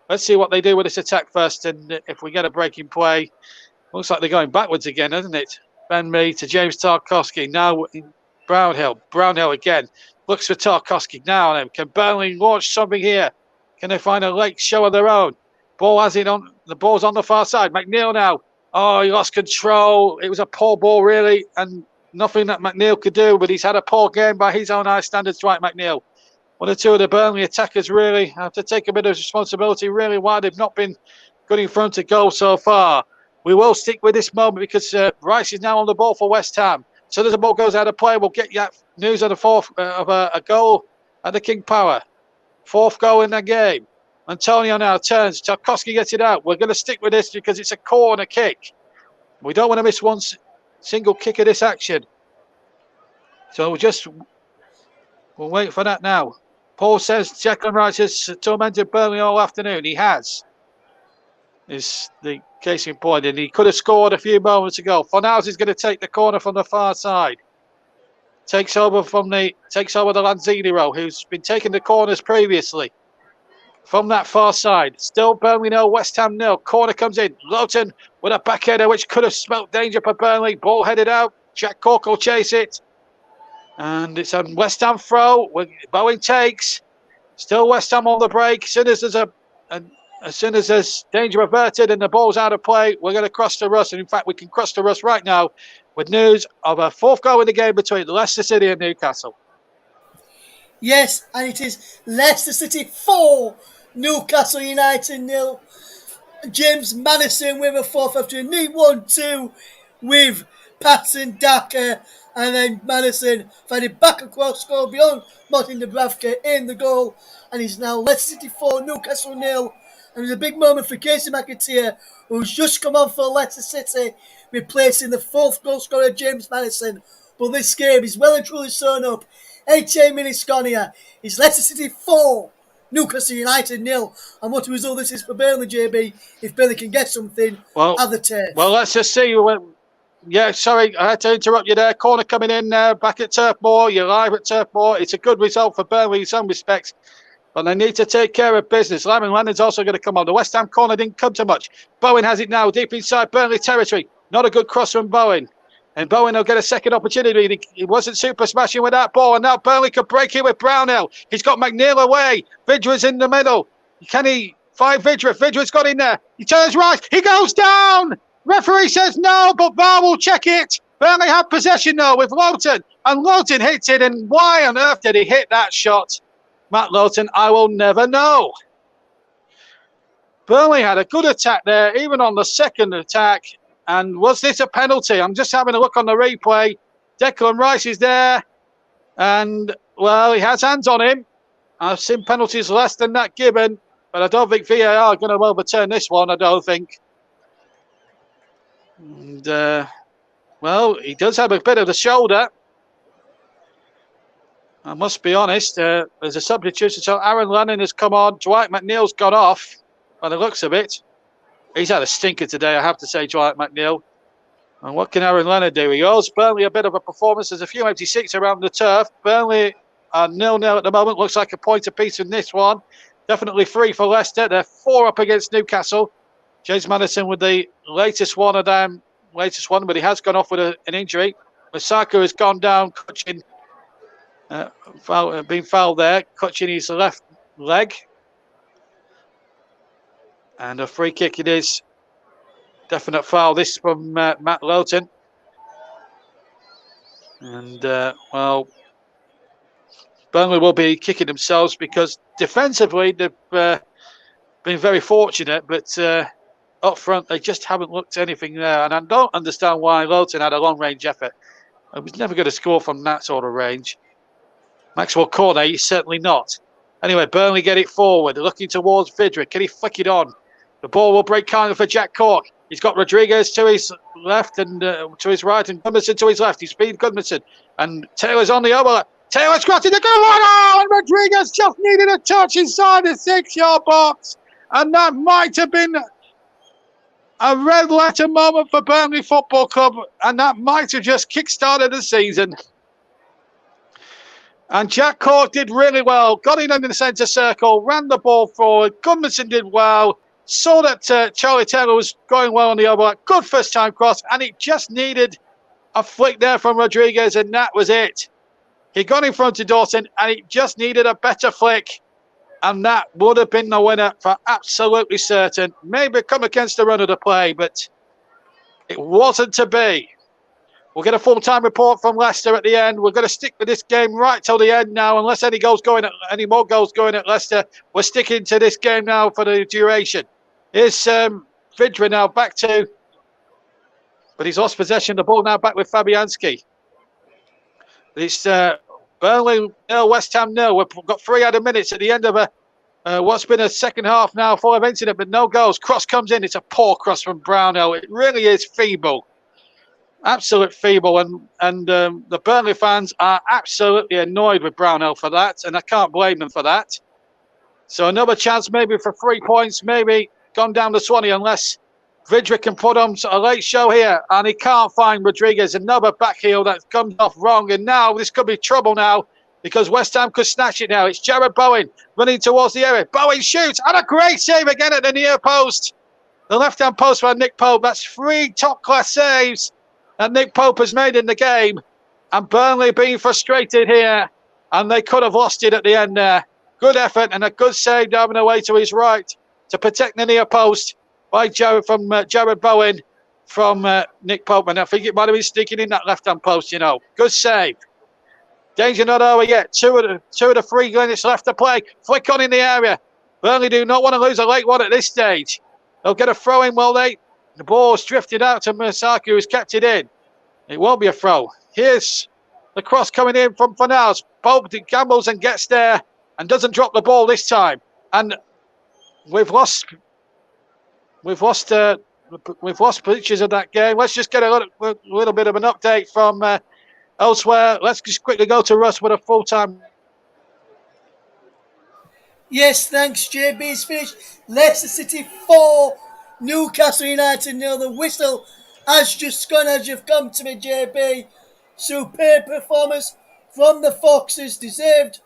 S1: Let's see what they do with this attack first. And if we get a break in play, looks like they're going backwards again, doesn't it? Ben Mee to James Tarkowski. Now in Brownhill. Brownhill again. Looks for Tarkowski now. Can Burnley launch something here? Can they find a late show of their own? Ball has it on. The ball's on the far side. McNeil now. Oh, he lost control. It was a poor ball, really, and nothing that McNeil could do, but he's had a poor game by his own high standards, right, McNeil? One or two of the Burnley attackers really have to take a bit of responsibility, really, why they've not been good in front of goal so far. We will stick with this moment because Rice is now on the ball for West Ham. So as the ball goes out of play, we'll get you news on the fourth of a goal at the King Power. 4th goal in the game. Antonio now turns. Tarkowski gets it out. We're going to stick with this because it's a corner kick. We don't want to miss one single kick of this action. So we'll wait for that now. Paul says Declan Rice has tormented Burnley all afternoon. He has. Is the case in point. And he could have scored a few moments ago. Fornals is going to take the corner from the far side. Takes over the Lanzini row, who's been taking the corners previously. From that far side, still Burnley 0, West Ham 0. Corner comes in. Lowton with a backheader, which could have smelt danger for Burnley. Ball headed out. Jack Cork will chase it. And it's a West Ham throw. Bowen takes. Still West Ham on the break. As soon as there's danger averted and the ball's out of play, we're going to cross to Russ. And in fact, we can cross to Russ right now with news of a 4th goal in the game between Leicester City and Newcastle.
S2: Yes, and it is Leicester City 4, Newcastle United 0. James Madison with a 4th after a neat 1-2 with Patson Daka, and then Madison finding back across goal beyond Martin Dubravka in the goal, and he's now Leicester City 4, Newcastle 0. And it was a big moment for Casey McAteer, who's just come on for Leicester City, replacing the 4th goal scorer James Madison. But this game is well and truly sewn up. 88 minutes gone here. It's Leicester City 4, Newcastle United 0. And what a result this is for Burnley, JB, if Burnley can get something at the turf.
S1: Well, let's just see. Yeah, sorry, I had to interrupt you there. Corner coming in back at Turf Moor. You're live at Turf Moor. It's a good result for Burnley in some respects, but they need to take care of business. Lyman Lannon's also going to come on. The West Ham corner didn't come to much. Bowen has it now, deep inside Burnley territory. Not a good cross from Bowen. And Bowen will get a second opportunity. He wasn't super smashing with that ball. And now Burnley could break in with Brownhill. He's got McNeil away. Vidra's in the middle. Can he find Vidra? Vidra's got in there. He turns right. He goes down. Referee says no, but VAR will check it. Burnley have possession though with Lowton. And Lowton hits it. And why on earth did he hit that shot? Matt Lowton, I will never know. Burnley had a good attack there, even on the second attack. And was this a penalty? I'm just having a look on the replay. Declan Rice is there. And, well, he has hands on him. I've seen penalties less than that given. But I don't think VAR are going to overturn this one, I don't think. And, well, he does have a bit of the shoulder. I must be honest, there's a substitution. So Aaron Lennon has come on. Dwight McNeil's gone off by the looks of it. He's had a stinker today, I have to say, Dwight McNeil. And what can Aaron Lennon do? He owes Burnley a bit of a performance. There's a few empty seats around the turf. Burnley are 0-0 at the moment. Looks like a point apiece in this one. Definitely 3 for Leicester. They're 4 up against Newcastle. James Maddison with the latest one of them. Latest one, but he has gone off with an injury. Masako has gone down, clutching, being fouled there, clutching his left leg. And a free kick it is. Definite foul. This from Matt Lowton. And, well, Burnley will be kicking themselves because defensively they've been very fortunate, but up front they just haven't looked anything there. And I don't understand why Lowton had a long-range effort. He was never going to score from that sort of range. Maxwell Cornet, he's certainly not. Anyway, Burnley get it forward. They're looking towards Vidra. Can he flick it on? The ball will break kindly for Jack Cork. He's got Rodriguez to his left and to his right, and Gudmundsson to his left. He's speed Gudmundsson. And Taylor's on the overlap. Taylor's got it to go on, and Rodriguez just needed a touch inside the 6-yard box. And that might have been a red letter moment for Burnley Football Club, and that might have just kick-started the season. And Jack Cork did really well. Got in the centre circle, ran the ball forward. Gudmundsson did well. Saw that Charlie Taylor was going well on the overlap. Good first-time cross, and it just needed a flick there from Rodriguez, and that was it. He got in front of Dawson, and it just needed a better flick. And that would have been the winner for absolutely certain. Maybe come against the run of the play, but it wasn't to be. We'll get a full-time report from Leicester at the end. We're going to stick with this game right till the end now, unless any more goals going at Leicester. We're sticking to this game now for the duration. Here's Vidra now back to, but he's lost possession. The ball now back with Fabianski. It's Burnley 0, West Ham 0. We've got 3 added minutes at the end of what's been a second half now full of incident, but no goals. Cross comes in. It's a poor cross from Brownhill. It really is feeble. Absolute feeble. And the Burnley fans are absolutely annoyed with Brownhill for that, and I can't blame them for that. So another chance maybe for 3 points, maybe gone down to Swanee, unless Vidra can put on a late show here, and he can't find Rodriguez. Another back heel that comes off wrong, and now this could be trouble now because West Ham could snatch it now. It's Jared Bowen running towards the area. Bowen shoots, and a great save again at the near post. The left-hand post by Nick Pope. That's 3 top-class saves that Nick Pope has made in the game, and Burnley being frustrated here, and they could have lost it at the end there. Good effort and a good save down the way to his right to protect the near post by Jared Bowen from Nick Pope. And I think it might have been sticking in that left-hand post, you know. Good save. Danger not over yet. Two of the 3 minutes left to play. Flick on in the area. Burnley do not want to lose a late one at this stage. They'll get a throw in, will they? The ball's drifted out to Masaki, who's kept it in. It won't be a throw. Here's the cross coming in from Fornals. Pope gambles and gets there and doesn't drop the ball this time. And we've lost pictures of that game. Let's just get a little bit of an update from elsewhere. Let's just quickly go to Russ with a full-time.
S2: Yes, thanks, JB. It's finished. Leicester City 4, Newcastle United 0. The whistle has just gone as you've come to me, JB. Superb performance from the Foxes. Deserved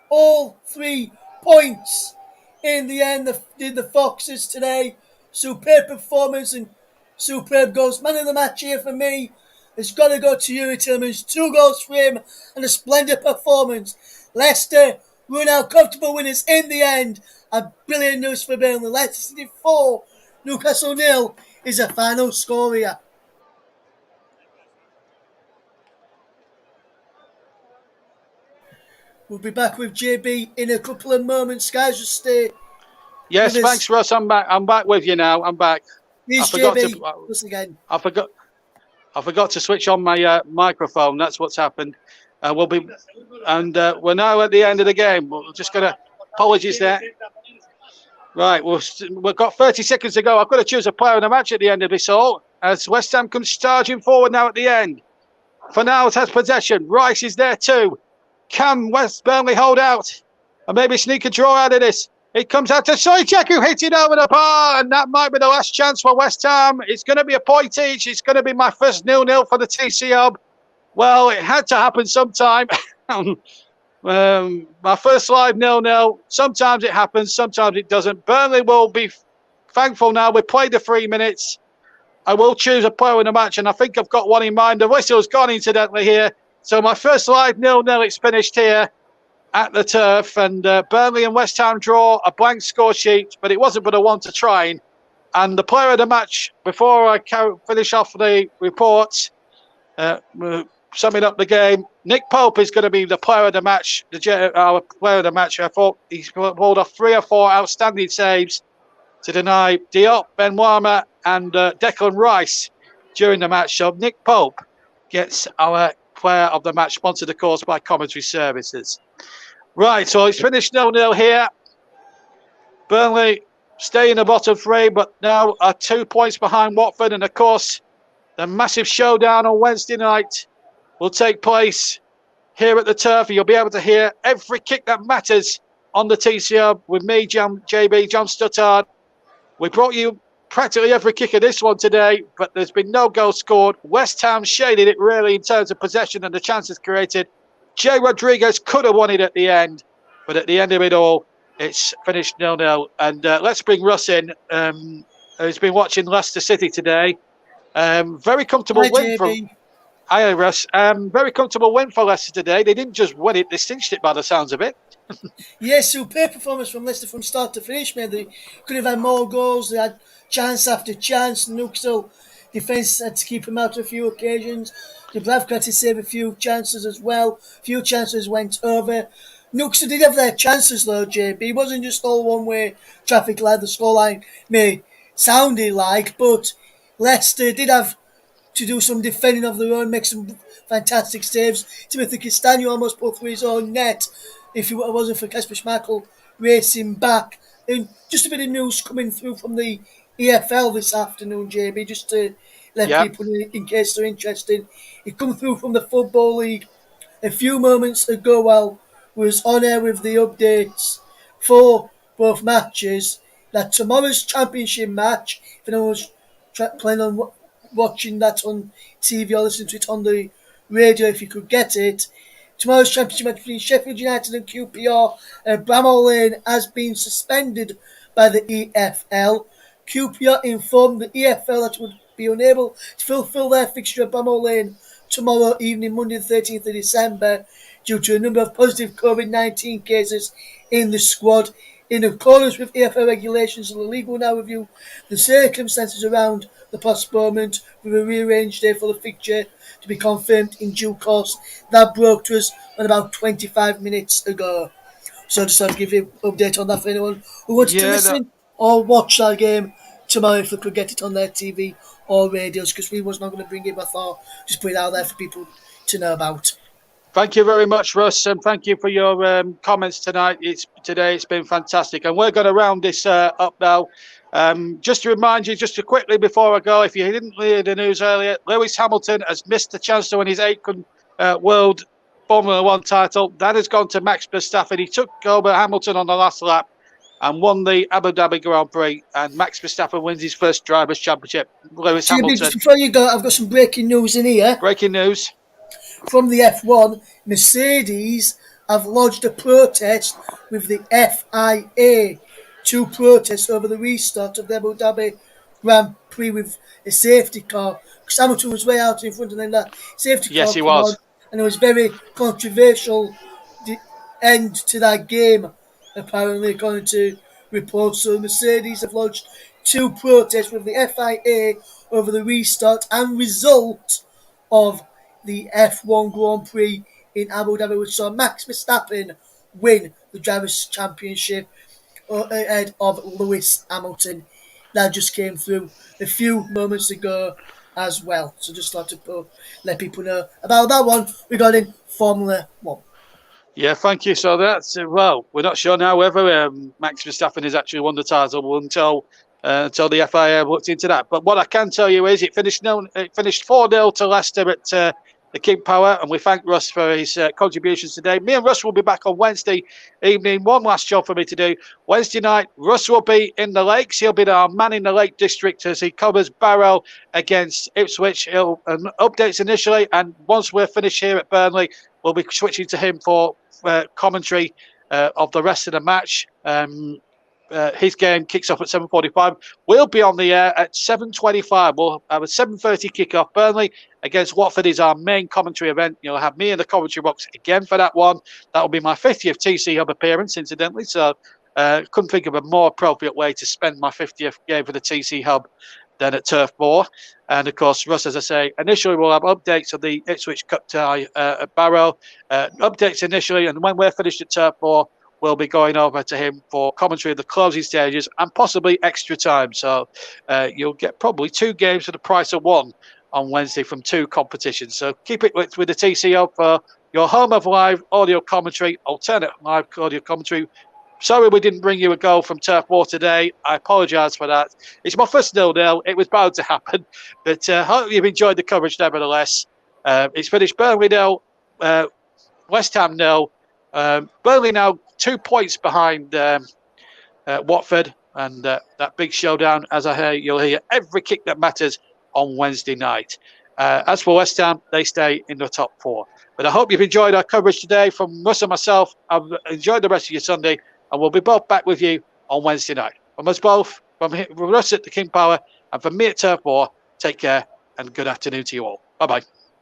S2: all 3 points. In the end, did the Foxes today. Superb performance and superb goals. Man of the match here for me has got to go to Yuri Tillmans. 2 goals for him and a splendid performance. Leicester were now comfortable winners in the end. And brilliant news for Burnley. Leicester City 4, Newcastle 0 is a final score here. We'll be back with JB in a couple of moments, guys. Just stay
S1: Yes,
S2: with us.
S1: thanks, Russ. I'm back. I'm back with you now. I'm back.
S2: Here's
S1: I forgot
S2: JB
S1: to.
S2: once again.
S1: I forgot. I forgot to switch on my microphone. That's what's happened. We'll be, and we're now at the end of the game. We're just gonna. Apologies there. Right, we've got 30 seconds to go. I've got to choose a player of the match at the end of this all. As West Ham comes charging forward now at the end. For now, it has possession. Rice is there too. Can West Burnley hold out and maybe sneak a draw out of this? It comes out to Soychek, who hits it over the bar, and that might be the last chance for West Ham. It's going to be a point each. It's going to be my first 0-0 for the TC Hub. Well, it had to happen sometime. My first live 0-0. Sometimes it happens, sometimes it doesn't. Burnley will be thankful now. We played the 3 minutes. I will choose a player in the match, and I think I've got one in mind. The whistle's gone, incidentally, here. So my first live 0-0, it's finished here at the Turf. And Burnley and West Ham draw a blank score sheet, but it wasn't but a one to trying. And the player of the match, before I finish off the reports, summing up the game, Nick Pope is going to be the player of the match, our player of the match. I thought he's pulled off 3 or 4 outstanding saves to deny Diop, Benwama and Declan Rice during the match. So Nick Pope gets our player of the match, sponsored, of course, by Commentary Services. Right, so it's finished 0-0 here. Burnley stay in the bottom 3, but now are 2 points behind Watford. And, of course, the massive showdown on Wednesday night will take place here at the Turf. You'll be able to hear every kick that matters on the TC Hub with me, JB, John Stuttard. We brought you practically every kick of this one today, but there's been no goal scored. West Ham shaded it really in terms of possession and the chances created. Jay Rodriguez could have won it at the end, but at the end of it all, it's finished 0-0. And let's bring Russ in, who's been watching Leicester City today. Very comfortable win
S2: JB.
S1: from... Hi, Russ. Very comfortable win for Leicester today. They didn't just win it, they cinched it by the sounds of it.
S2: Yes, superb performance from Leicester from start to finish, man. They could have had more goals. They had chance after chance. Newcastle defence had to keep them out on a few occasions. Dubravka had to save a few chances as well. A few chances went over. Newcastle did have their chances though, JB. It wasn't just all one-way traffic like the scoreline may sound like, but Leicester did have to do some defending of their own, make some fantastic saves. Timothy Castagne almost put through his own net if it wasn't for Kasper Schmeichel racing back. And just a bit of news coming through from the EFL this afternoon, JB, just to let people in case they're interested. It come through from the Football League a few moments ago while we was on air with the updates for both matches, that tomorrow's championship match, if anyone was planning on watching that on TV or listening to it on the radio if you could get it, tomorrow's championship match between Sheffield United and QPR at Bramall Lane has been suspended by the EFL. QPR informed the EFL that it would be unable to fulfil their fixture at Bramall Lane tomorrow evening, Monday the 13th of December, due to a number of positive COVID-19 cases in the squad. In accordance with EFL regulations, the league will now review the circumstances around the postponement with a rearranged day for the fixture to be confirmed in due course. That broke to us on about 25 minutes ago. So I just had to give you an update on that for anyone who wants to listen or watch that game tomorrow if they could get it on their TV or radios, because we was not going to bring it, but I thought just put it out there for people to know about.
S1: Thank you very much, Russ, and thank you for your comments tonight. It's been fantastic, and we're going to round this up now. Just to remind you, just to quickly before I go, if you didn't hear the news earlier, Lewis Hamilton has missed the chance to win his 8th World Formula One title. That has gone to Max Verstappen. He took over Hamilton on the last lap and won the Abu Dhabi Grand Prix, and Max Verstappen wins his first Drivers' Championship. Lewis Hamilton.
S2: Just before you go, I've got some breaking news in here.
S1: Breaking news.
S2: From the F1, Mercedes have lodged a protest with the FIA to protest over the restart of the Abu Dhabi Grand Prix with a safety car. Because Hamilton was way out in front, and then that safety car
S1: came on,
S2: and it was very controversial, the end to that game, apparently, according to reports. So Mercedes have lodged 2 protests with the FIA over the restart and result of the F1 Grand Prix in Abu Dhabi, which saw Max Verstappen win the Drivers' Championship ahead of Lewis Hamilton. That just came through a few moments ago as well. So just like to let people know about that one regarding Formula 1.
S1: Yeah, thank you. So that's well, we're not sure now whether Max Verstappen has actually won the title until the FIA looked into that. But what I can tell you is it finished 4-0 to Leicester at the King Power, and we thank Russ for his contributions today. Me and Russ will be back on Wednesday evening. One last job for me to do. Wednesday night, Russ will be in the Lakes. He'll be our man in the Lake District as he covers Barrow against Ipswich. He'll updates initially, and once we're finished here at Burnley, we'll be switching to him for commentary of the rest of the match. His game kicks off at 7:45. We'll be on the air at 7:25. We'll have a 7:30 kickoff. Burnley against Watford is our main commentary event. You'll have me in the commentary box again for that one. That will be my 50th TC Hub appearance, incidentally. So couldn't think of a more appropriate way to spend my 50th game for the TC Hub than at Turf Moor. And of course, Russ, as I say, initially we'll have updates of the Ipswich Cup tie at Barrow. Updates initially, and when we're finished at Turf Moor, we'll be going over to him for commentary of the closing stages and possibly extra time. So you'll get probably 2 games for the price of 1 on Wednesday from 2 competitions. So keep it with the TCO for your home of live audio commentary, alternate live audio commentary. Sorry we didn't bring you a goal from Turf Moor today. I apologise for that. It's my first 0-0. It was bound to happen. But I hope you've enjoyed the coverage nevertheless. It's finished Burnley 0, West Ham 0. Burnley now 2 points behind Watford, and that big showdown, as you'll hear every kick that matters on Wednesday night. As for West Ham, they stay in the top 4. But I hope you've enjoyed our coverage today from Russ and myself. I've enjoyed the rest of your Sunday, and we'll be both back with you on Wednesday night. From us both, from Russ at the King Power, and from me at Turf Moor, take care and good afternoon to you all. Bye-bye.